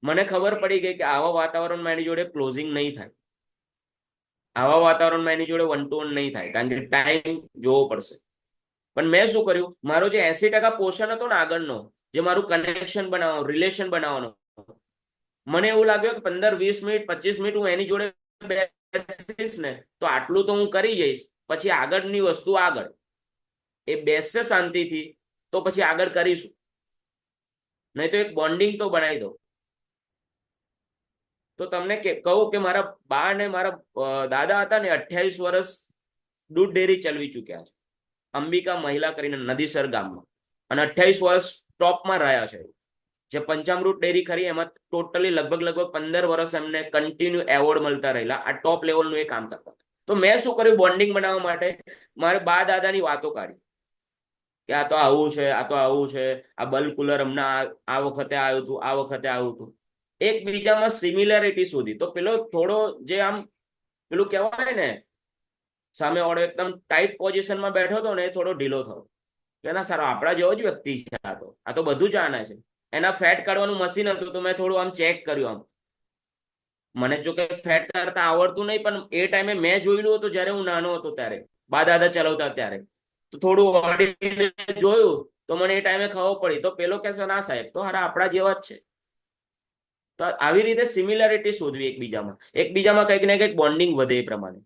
મને ખબર પડી ગઈ કે આવા વાતાવરણમાં એની જોડે ક્લોઝિંગ નહીં થાય, આવા વાતાવરણમાં એની જોડે 1 to 1 નહીં થાય, કારણ કે ટાઈમ જોવો પડશે. પણ મેં શું કર્યું, મારો જે 80% પોર્શન હતો ને આગળનો, જે મારું કનેક્શન બનાવવાનું, રિલેશન બનાવવાનું, મને એવું લાગ્યું કે 15-20 મિનિટ 25 મિનિટ હું એની જોડે બેસીશ ને તો આટલું તો હું કરી જઈશ. પછી આગળની વસ્તુ આગળ, એ બેસશે શાંતિથી તો પછી આગળ કરીશું, નહીં તો એક બોન્ડિંગ તો બનાવી દો. તો તમને કહું કે મારા બા ને મારા દાદા હતા ને 28 વર્ષ દૂધ ડેરી ચલાવી ચૂક્યા છે અંબિકા મહિલા કરીને નદીસર ગામમાં, અને 28 વર્ષ ટોપમાં રહ્યા છે. જે પંચામૃત ડેરી ખરી એમાં ટોટલી લગભગ 15 વર્ષ એમને કન્ટિન્યુ એવોર્ડ મળતા રહેલા. આ ટોપ લેવલનું એ કામ કરતા. તો મેં શું કર્યું, બોન્ડિંગ બનાવવા માટે મારે બા દાદાની વાતો કાઢી કે આ તો આવું છે, આ તો આવું છે, આ બલ્બ કુલર હમણાં આ વખતે આવ્યું હતું, આ વખતે આવ્યું હતું. એકબીજામાં સિમિલરિટી શોધી. તો પેલો થોડો જે આમ પેલું કહેવાય ને સામે વાળો એકદમ ટાઈટ પોઝિશનમાં બેઠો હતો ને એ થોડો ઢીલો થયો કે ના સારો આપણા જેવો જ વ્યક્તિ છે, આ તો બધું જાણે છે. એના ફેટ કાઢવાનું મશીન હતું તો મેં થોડું આમ ચેક કર્યું. આમ મને જો કે ફેટ કાઢતા આવડતું નહીં, પણ એ ટાઈમે મેં જોયેલું હતું જ્યારે હું નાનો હતો ત્યારે, બા દાદા ચલાવતા ત્યારે. તો થોડું ઓડીને જોયું તો મને એ ટાઈમે ખબર પડી. તો પેલો કહેશે ના સાહેબ તો હારા આપણા જેવા જ છે. તો આવી રીતે સિમિલરિટી શોધવી એકબીજામાં કંઈક ને કંઈક બોન્ડિંગ વધે. એ પ્રમાણે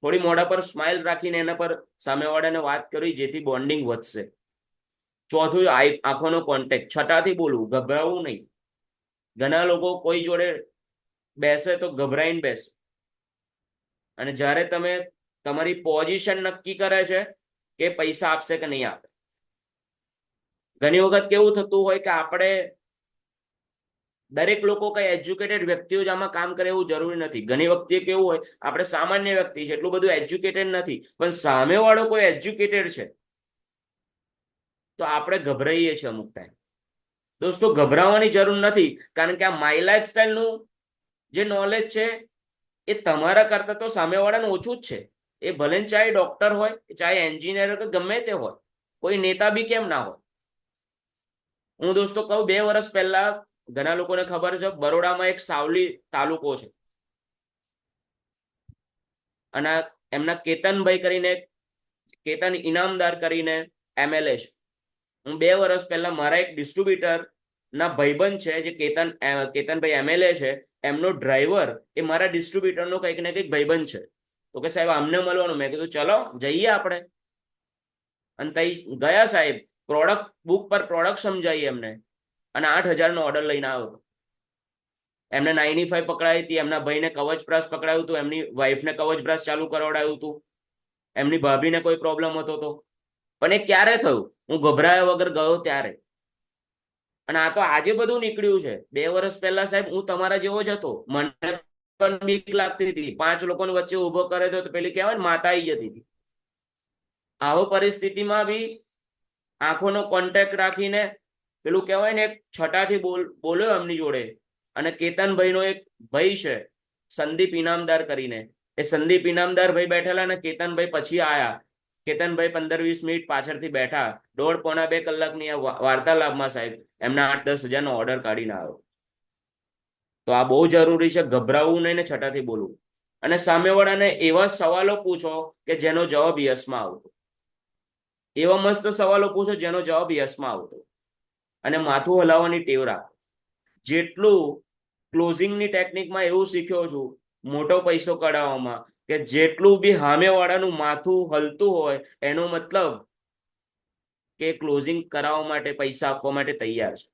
થોડી મોઢા પર સ્માઇલ રાખીને એના પર સામેવાળાને વાત કરવી જેથી બોન્ડિંગ વધશે. ચોથું, આંખોનો કોન્ટેક્ટ. છટાથી બોલવું, ગભરાવું નહીં. ઘણા લોકો કોઈ જોડે બેસે તો ગભરાઈને બેસે, અને જ્યારે તમે તમારી પોઝિશન નક્કી કરે છે કે પૈસા આપશે કે નહીં આપે. ઘણી વખત કેવું થતું હોય કે આપણે દરેક લોકો કઈ એજ્યુકેટેડ વ્યક્તિઓ જ આમાં કામ કરે એવું જરૂરી નથી. ઘણી વખતે કેવું હોય આપણે સામાન્ય વ્યક્તિ છે, એટલું બધું એજ્યુકેટેડ નથી, પણ સામેવાળો કોઈ એજ્યુકેટેડ છે તો આપણે ગભરાઈએ છીએ અમુક ટાઈમ. દોસ્તો ગભરાવાની જરૂર નથી, કારણ કે આ માય લાઈફસ્ટાઈલનું જે નોલેજ છે એ તમારા કરતા તો સામેવાળાનું ઓછું જ છે. એ ભલે ચાહે ડોક્ટર હોય, ચાહે એન્જિનિયર હોય, ગમે તે હોય, કોઈ નેતા બી કેમ ના હોય. હું દોસ્તો કહું, 2 વર્ષ પહેલા ઘણા લોકોને ખબર છે બરોડામાં એક સાવલી તાલુકો છે, અને એમના કેતનભાઈ કરીને, કેતન ઇનામદાર કરીને MLA છે. હું 2 વર્ષ પહેલા મારા એક ડિસ્ટ્રીબ્યુટર ના ભાઈબંધ છે જે કેતનભાઈ MLA છે, એમનો ડ્રાઈવર એ મારા ડિસ્ટ્રીબ્યુટરનો કંઈક ને કંઈક ભાઈબંધ છે. તો કે સાહેબ અમને મળવાનું. મેં કીધું ચલો જઈએ આપણે. અને ત્યાં ગયા સાહેબ, પ્રોડક્ટ બુક પર પ્રોડક્ટ સમજાવી એમને, અને 8,000 નો ઓર્ડર લઈને આવ્યો હતો. એમને 95 પકડાઈ હતી, એમના ભાઈને કવચ બ્રાસ પકડાયું હતું, એમની વાઈફને કવચ બ્રાસ ચાલુ કરાવડાવ્યું હતું, એમની ભાભીને કોઈ પ્રોબ્લેમ હતો તો. પણ એ ક્યારે થયું? હું ગભરાયા વગર ગયો ત્યારે. અને આ તો આજે બધું નીકળ્યું છે. 2 વર્ષ પહેલા સાહેબ હું તમારા જેવો જ હતો. મને પણ બીક લાગતી હતી. 5 લોકોની વચ્ચે ઉભો કરે તો પેલી કહેવાય ને માતા આવી જતી હતી. આવો પરિસ્થિતિમાં બી આંખોનો કોન્ટેક્ટ રાખીને પેલું કહેવાય ને એક છટાથી બોલ્યો એમની જોડે. અને કેતનભાઈનો એક ભાઈ છે સંદીપ ઇનામદાર કરીને, એ સંદીપ ઇનામદાર ભાઈ બેઠેલા ને કેતનભાઈ પછી આયા કેતનભાઈ 15-20 મિનિટ પાછળથી બેઠા, 1.5-2 કલાકની આ વાર્તાલાપમાં સાહેબ એમના 8-10 હજારનો ઓર્ડર કાઢીને આવ્યો. તો આ બહુ જરૂરી છે, ગભરાવું નહીં ને છટાથી બોલવું. અને સામેવાળાને એવા સવાલો પૂછો કે જેનો જવાબ યસમાં આવતો. એવા મસ્ત સવાલો પૂછો જેનો જવાબ યસમાં આવતો. અને માથું હલાવવાની ટેવ રાખો. જેટલું ક્લોઝિંગની ટેકનિકમાં એવું શીખ્યો છું મોટો પૈસો કઢાવવામાં, કે જેટલું બી સામેવાળાનું માથું હલતું હોય એનો મતલબ કે ક્લોઝિંગ કરાવવા માટે, પૈસા આપવા માટે તૈયાર છે.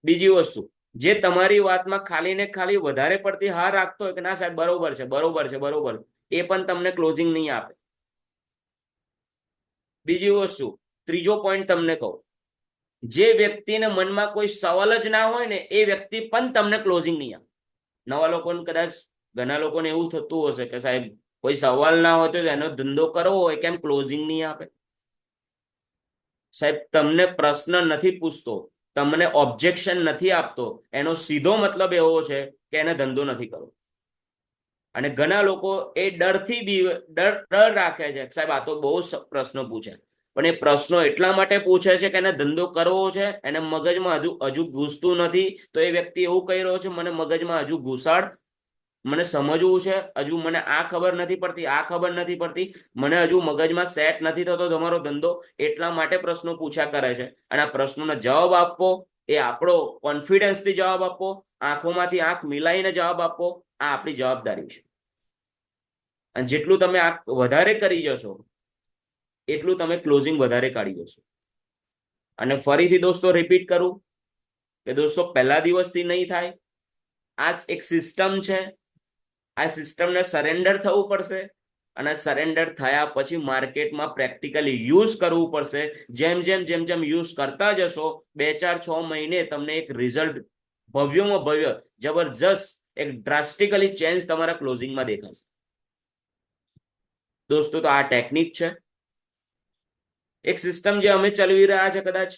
બીજી વસ્તુ, જે તમારી વાતમાં ખાલી ને ખાલી વધારે પડતી હા રાખતો હોય કે ના સાહેબ બરોબર છે, બરોબર છે, બરોબર, એ પણ તમને ક્લોઝિંગ નહીં આપે. બીજી વસ્તુ, ત્રીજો પોઈન્ટ તમને કહું, જે વ્યક્તિને મનમાં કોઈ સવાલ જ ના હોય ને એ વ્યક્તિ પણ તમને ક્લોઝિંગ નહીં આપે. નવા લોકોને કદાચ ઘણા લોકોને એવું થતું હશે કે સાહેબ કોઈ સવાલ ના હોય તો એનો ધંધો કરવો હોય, કેમ ક્લોઝિંગ નહીં આપે? સાહેબ તમને પ્રશ્ન નથી પૂછતો, તમને ઓબ્જેક્શન નથી આપતો, એનો સીધો મતલબ એવો છે કે એને ધંધો નથી કરવો. અને ઘણા લોકો એ ડરથી ડર રાખે છે, સાહેબ આ તો બહુ પ્રશ્નો પૂછે, પણ એ પ્રશ્નો એટલા માટે પૂછે છે કે એને ધંધો કરવો છે, એને મગજમાં હજુ ઘૂસતું નથી. તો એ વ્યક્તિ એવું કહી રહ્યો છે મને મગજમાં હજુ ઘૂસાડ, મને સમજવું છે, હજુ મને આ ખબર નથી પડતી, આ ખબર નથી પડતી, મને હજુ મગજમાં સેટ નથી થતો તમારો ધંધો, એટલા માટે પ્રશ્નો પૂછ્યા કરે છે. અને આ પ્રશ્નોનો જવાબ આપવો, એ આપણો કોન્ફિડન્સથી જવાબ આપવો, આંખોમાંથી આંખ મિલાઈને જવાબ આપવો, આ આપણી જવાબદારી છે. અને જેટલું તમે આ વધારે કરી જશો એટલું તમે ક્લોઝિંગ વધારે કાઢી જશો. અને ફરીથી દોસ્તો રિપીટ કરું કે દોસ્તો પહેલા દિવસથી નહીં થાય. આ જ એક સિસ્ટમ છે. આ સિસ્ટમને સરેન્ડર થવું પડશે. અને સરેન્ડર થયા પછી માર્કેટમાં પ્રેક્ટિકલી યુઝ કરવું પડશે. જેમ જેમ યુઝ કરતા જશો 2-4-6 મહિને તમને એક રિઝલ્ટ ભવ્યમાં ભવ્ય જબરજસ્ત એક ડ્રાસ્ટિકલી ચેન્જ તમારા ક્લોઝિંગમાં દેખાશે. દોસ્તો તો આ ટેકનિક છે, એક સિસ્ટમ જે અમે ચલાવી રહ્યા છે. કદાચ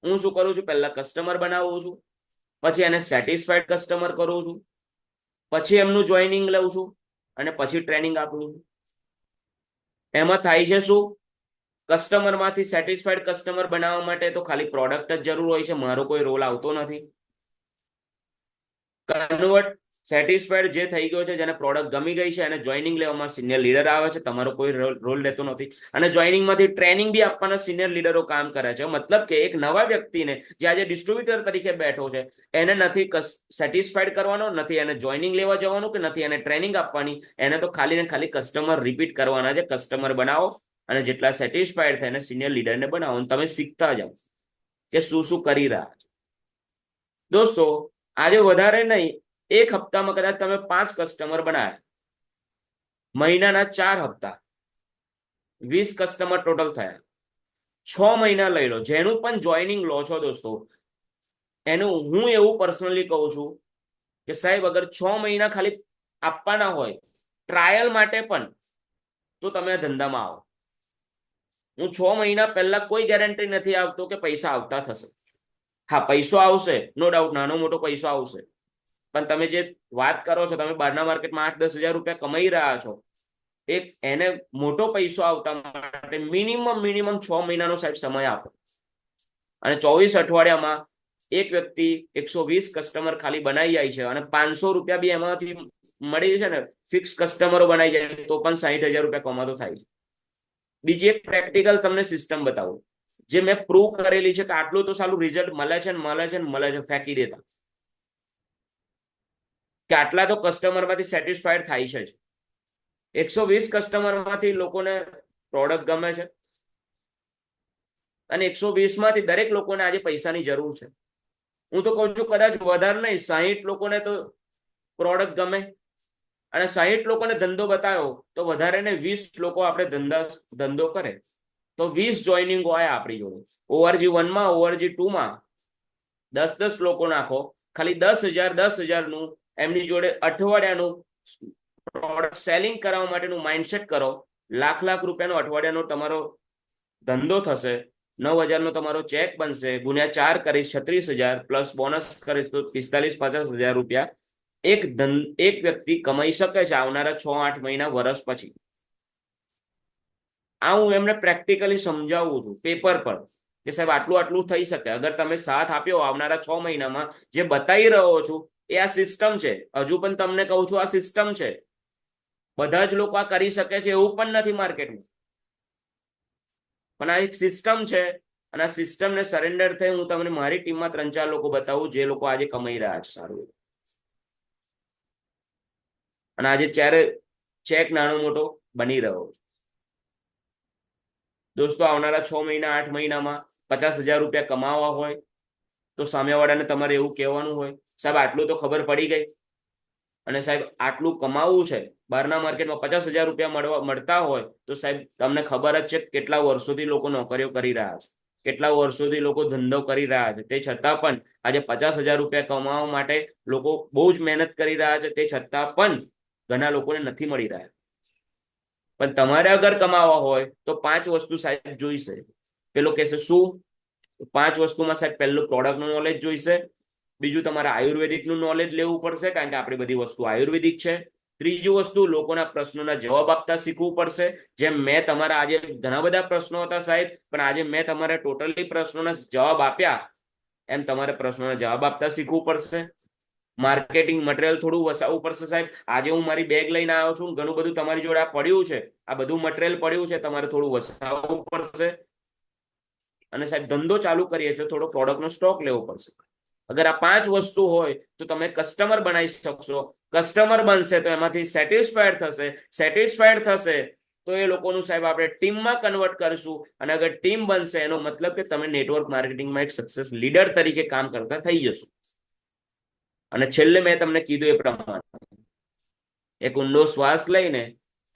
હું શું કરું છું, પહેલા કસ્ટમર બનાવું છું, પછી એને સેટિસ્ફાઈડ કસ્ટમર કરું છું, પછી એમનું જોઈનિંગ લઉં છું અને પછી ટ્રેનિંગ આપું છું. એમાં થાય છે શું, કસ્ટમરમાંથી સેટિસ્ફાઈડ કસ્ટમર બનાવવા માટે તો ખાલી પ્રોડક્ટ જ જરૂર હોય છે, મારો કોઈ રોલ આવતો નથી. કન્વર્ટ સેટિસ્ફાઈડ જે થઈ ગયો છે, જેને પ્રોડક્ટ ગમી ગઈ છે, એને જોઈનિંગ લેવામાં સિનિયર લીડર આવે છે, તમારો કોઈ રોલ લેતો નથી. અને જોઈનિંગમાંથી ટ્રેનિંગ બી આપવાના સિનિયર લીડરો કામ કરે છે. મતલબ કે એક નવા વ્યક્તિને જે આજે ડિસ્ટ્રીબ્યુટર તરીકે બેઠો છે એને નથી સેટિસ્ફાઈડ કરવાનો, નથી એને જોઈનિંગ લેવા જવાનું, કે નથી એને ટ્રેનિંગ આપવાની. એને તો ખાલી ને ખાલી કસ્ટમર રિપીટ કરવાના છે. કસ્ટમર બનાવો અને જેટલા સેટિસ્ફાઈડ થાય એને સિનિયર લીડરને બનાવો અને તમે શીખતા જાઓ કે શું શું કરી રહ્યા છે. દોસ્તો આજે વધારે નહીં, એક હપ્તામાં કદાચ તમે 5 કસ્ટમર બનાવ્યા, મહિનાના 4 હપ્તા, 20 કસ્ટમર ટોટલ થયા. 6 મહિના લઈ લો, જેનું પણ જોઈનિંગ લો છો દોસ્તો, એનું હું એવું પર્સનલી કહું છું કે સાહેબ અગર 6 મહિના ખાલી આપવાના હોય ટ્રાયલ માટે પણ, તો તમે આ ધંધામાં આવો. હું 6 મહિના પહેલા કોઈ ગેરંટી નથી આપતો કે પૈસા આવતા થશે. હા, પૈસો આવશે, નો ડાઉટ, નાનો મોટો પૈસો આવશે. પણ તમે જે વાત કરો છો, તમે બહારના માર્કેટમાં 8-10 હજાર રૂપિયા કમાઈ રહ્યા છો, એક એને મોટો પૈસો આવતા માટે મિનિમમ 6 મહિનાનો સાહેબ સમય આપો. અને 24 અઠવાડિયામાં એક વ્યક્તિ 120 કસ્ટમર ખાલી બનાવી જાય છે, અને 500 રૂપિયા બી એમાંથી મળી છે ને, ફિક્સ કસ્ટમરો બનાવી જાય તો પણ 60,000 રૂપિયા કમાતો થાય છે. બીજી એક પ્રેક્ટિકલ તમને સિસ્ટમ બતાવું, જે મેં પ્રૂવ કરેલી છે કે આટલું તો સારું રિઝલ્ટ મળે છે ને મળે છે ને મળે છે, ફેંકી દેતા કે આટલા તો કસ્ટમરમાંથી સેટિસ્ફાઈડ થાય છે. 120 કસ્ટમરમાંથી લોકોને પ્રોડક્ટ ગમે છે, અને 120 માંથી દરેક લોકોને આજે પૈસાની જરૂર છે. હું તો કહું છું કદાચ વધારે નહીં, 60 લોકોને તો પ્રોડક્ટ ગમે, અને 60 લોકોને ધંધો બતાવ્યો તો વધારે ને 20 લોકો આપણે ધંધો કરે તો 20 જોઈનિંગ હોય આપણી જોડે. ORG 1માં, ORG 2માં 10 લોકો નાખો, ખાલી 10,000 નું એમની જોડે અઠવાડિયાનું પ્રોડક્ટ સેલિંગ કરવા માટેનું માઇન્ડસેટ કરો. લાખ રૂપિયાનો અઠવાડિયાનો તમારો ધંધો થશે. 9,000 નો તમારો ચેક બનશે, ગુણ્યા 4 કરીશ 36,000, પ્લસ બોનસ કરીશ તો 45-50,000 રૂપિયા એક વ્યક્તિ કમાઈ શકે છે આવનારા 6-8 મહિના, વર્ષ પછી. આ હું એમને પ્રેક્ટિકલી સમજાવું છું પેપર પર કે સાહેબ આટલું આટલું થઈ શકે. અગર તમે સાથ આપ્યો આવનારા 6 મહિનામાં, જે બતાવી રહ્યો છું એ આ સિસ્ટમ છે. હજુ પણ તમને કહું છું આ સિસ્ટમ છે. બધા જ લોકો આ કરી શકે છે એવું પણ નથી માર્કેટમાં, પણ આ એક સિસ્ટમ છે. અને આ સિસ્ટમને સરેન્ડર થઈ હું તમને મારી ટીમમાં 3-4 લોકો બતાવું જે લોકો આજે કમાઈ રહ્યા છે સારું. અને આજે ચેક નાનો મોટો બની રહ્યો છે. દોસ્તો આવનારા 6 મહિના 8 મહિનામાં 50,000 રૂપિયા કમાવા હોય તો સામેવાળાને તમારે એવું કહેવાનું હોય, સાહેબ આટલું તો ખબર પડી ગઈ, અને સાહેબ આટલું કમાવું છે. બહારના માર્કેટમાં 50,000 રૂપિયા મળતા હોય તો સાહેબ તમને ખબર જ છે કેટલા વર્ષોથી લોકો નોકરીઓ કરી રહ્યા છે, કેટલા વર્ષોથી લોકો ધંધો કરી રહ્યા છે. તે છતાં પણ આજે 50,000 રૂપિયા કમાવા માટે લોકો બહુ જ મહેનત કરી રહ્યા છે. તે છતાં પણ ઘણા લોકોને નથી મળી રહ્યા. પણ તમારે અગર કમાવા હોય તો 5 વસ્તુ સાહેબ જોઈશે. પેલો કહેશે શું? 5 વસ્તુમાં સાહેબ પહેલું પ્રોડક્ટનું નોલેજ જોઈશે. બીજું તમારે આયુર્વેદિકનું નોલેજ લેવું પડશે કારણ કે આપણી બધી વસ્તુ આયુર્વેદિક છે. ત્રીજું વસ્તુ લોકોના પ્રશ્નોના જવાબ આપતા શીખવું પડશે. જેમ મેં તમારા આજે ઘણા બધા પ્રશ્નો હતા સાહેબ, પણ આજે મેં તમારે ટોટલી પ્રશ્નોના જવાબ આપ્યા એમ તમારે પ્રશ્નોના જવાબ આપતા શીખવું પડશે. માર્કેટિંગ મટીરિયલ થોડું વસાવવું પડશે સાહેબ. આજે હું મારી બેગ લઈને આવ્યો છું, ઘણું બધું તમારી જોડે આ પડ્યું છે, આ બધું મટીરિયલ પડ્યું છે, તમારે થોડું વસાવવું પડશે. અને સાહેબ ધંધો ચાલુ કરીએ તો થોડો પ્રોડક્ટનો સ્ટોક લેવો પડશે. અગર આ 5 વસ્તુ હોય તો તમે કસ્ટમર બનાવી શકશો. કસ્ટમર બનશે તો એમાંથી સેટિસ્ફાઈડ થશે. સેટિસ્ફાઈડ થશે તો એ લોકોનું સાહેબ આપણે ટીમમાં કન્વર્ટ કરીશું. અને અગર ટીમ બનશે એનો મતલબ કે તમે નેટવર્ક માર્કેટિંગમાં એક સક્સેસ લીડર તરીકે કામ કરતા થઈ જશો. અને છેલ્લે મેં તમને કીધું એ પ્રમાણે એક ઊંડો શ્વાસ લઈને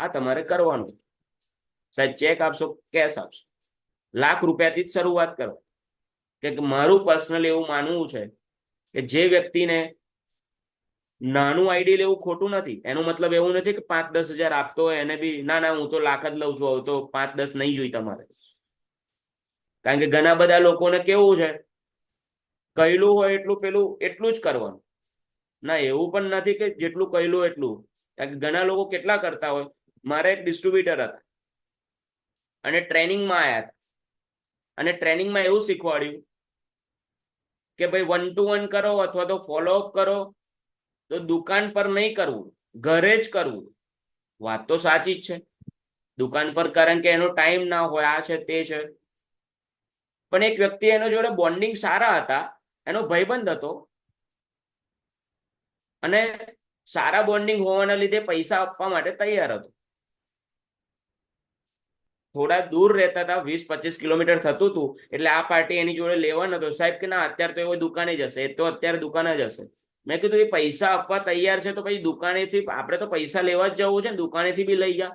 આ તમારે કરવાનું. સાહેબ ચેક આપશો, કેશ આપશો, લાખ રૂપિયાથી જ શરૂઆત કરો. કે મારું પર્સનલ એવું માનવું છે કે જે વ્યક્તિને નાનું આઈડી લેવું ખોટું નથી. એનો મતલબ એવું નથી કે 5-10 હજાર આપતો હોય એને બી ના હું તો લાખ જ લઉં છું, હવે તો 5-10 નહીં જોઈ તમારે. કારણ કે ઘણા બધા લોકોને કેવું છે, કહેલું હોય એટલું પેલું એટલું જ કરવાનું. ના એવું પણ નથી કે જેટલું કહેલું એટલું. કારણ કે ઘણા લોકો કેટલા કરતા હોય. મારા એક ડિસ્ટ્રીબ્યુટર હતા અને ટ્રેનિંગમાં આવ્યા હતા, અને ટ્રેનિંગમાં એવું શીખવાડ્યું કે ભાઈ 1-to-1 કરો અથવા તો ફોલોઅપ કરો તો દુકાન પર નહીં કરવું, ઘરે જ કરવું. વાત તો સાચી જ છે. દુકાન પર કારણ કે એનો ટાઈમ ના હોય, આ છે તે છે. પણ એક વ્યક્તિ એનો જોડે બોન્ડિંગ સારા હતા, એનો ભાઈબંધ હતો, અને સારા બોન્ડિંગ હોવાના લીધે પૈસા આપવા માટે તૈયાર હતો. થોડા દૂર રહેતા હતા, 20-25 કિલોમીટર થતું હતું. એટલે આ પાર્ટી એની જોડે લેવા નતો. સાહેબ કે ના અત્યારે તો એ દુકાને જશે, એ તો અત્યારે દુકાને જ હશે. મેં કીધું એ પૈસા આપવા તૈયાર છે તો પછી દુકાનેથી આપણે તો પૈસા લેવા જ જવું છે ને, દુકાનેથી બી લઈ જા.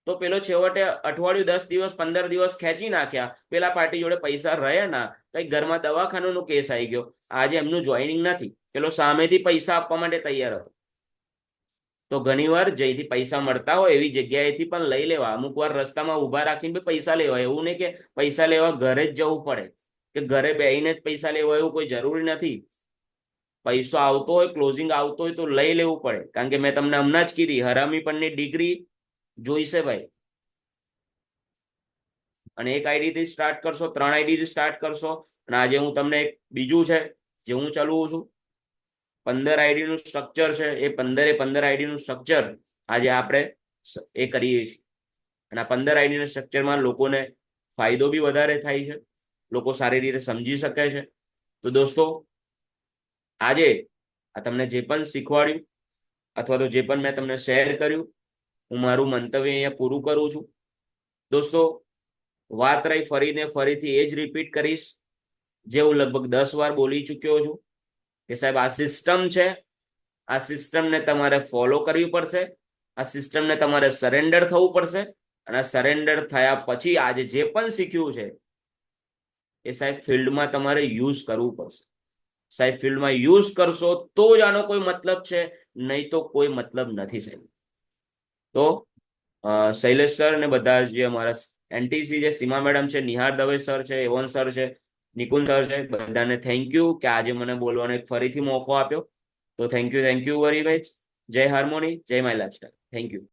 તો પેલો છેવટે અઠવાડિયું 10 દિવસ 15 દિવસ ખેંચી નાખ્યા. પેલા પાર્ટી જોડે પૈસા રહ્યા ના, કઈ ઘરમાં દવાખાનાનો કેસ આવી ગયો. આજે એમનું જોઈનિંગ નથી. પેલો સામેથી પૈસા આપવા માટે તૈયાર હતો. તો ઘણીવાર જઈથી પૈસા મળતા હોય એવી જગ્યાએથી પણ લઈ લેવા. અમુક વાર રસ્તામાં ઉભા રાખીને બી પૈસા લેવા. એવું નહીં કે પૈસા લેવા ઘરે જ જવું પડે કે ઘરે બેહીને જ પૈસા લેવા, એવું કોઈ જરૂરી નથી. પૈસો આવતો હોય, ક્લોઝિંગ આવતો હોય તો લઈ લેવું પડે. કારણ કે મેં તમને હમણાં જ કીધી હરામી પણની ડિગ્રી જોઈશે ભાઈ. અને એક આઈડી થી સ્ટાર્ટ કરશો, 3 આઈડી થી સ્ટાર્ટ કરશો. અને આજે હું તમને એક બીજું છે જે હું ચલાવું છું, 15 આઈડી નું સ્ટ્રક્ચર છે. એ 15 આઈડી નું સ્ટ્રક્ચર આજે આપણે એ કરીએ છીએ. અને આ 15 આઈડી ના સ્ટ્રક્ચરમાં લોકોને ફાયદો બી વધારે થાય છે, લોકો સારી રીતે સમજી શકે છે. તો દોસ્તો આજે આ તમને જે પણ શીખવાડ્યું અથવા તો જે પણ મેં તમને શેર કર્યું, હું મારું મંતવ્ય અહીંયા પૂરું કરું છું. દોસ્તો વાત રહી ફરીને ફરીથી એ જ રિપીટ કરીશ જે હું લગભગ 10 વાર બોલી ચૂક્યો છું કે સાહેબ આ સિસ્ટમ છે. આ સિસ્ટમને તમારે ફોલો કરવી પડશે. આ સિસ્ટમને તમારે સરેન્ડર થવું પડશે. અને સરેન્ડર થયા પછી આજે જે પણ શીખ્યું છે એ સાહેબ ફિલ્ડમાં તમારે યુઝ કરવું પડશે. સાહેબ ફિલ્ડમાં યુઝ કરશો તો જ આનો કોઈ મતલબ છે, નહીં તો કોઈ મતલબ નથી સાહેબ. તો શૈલેષ સર અને બધા જે અમારા એનટીસી જે સીમા મેડમ છે, નિહાર દવે સર છે, એવન સર છે, નિકુંજ સર છે, બધાને થેન્ક યુ કે આજે મને બોલવાનો એક ફરીથી મોકો આપ્યો. તો થેન્ક યુ વેરી મચ. જય હાર્મોની, જય માય લાઈફસ્ટાઈલ. Thank you.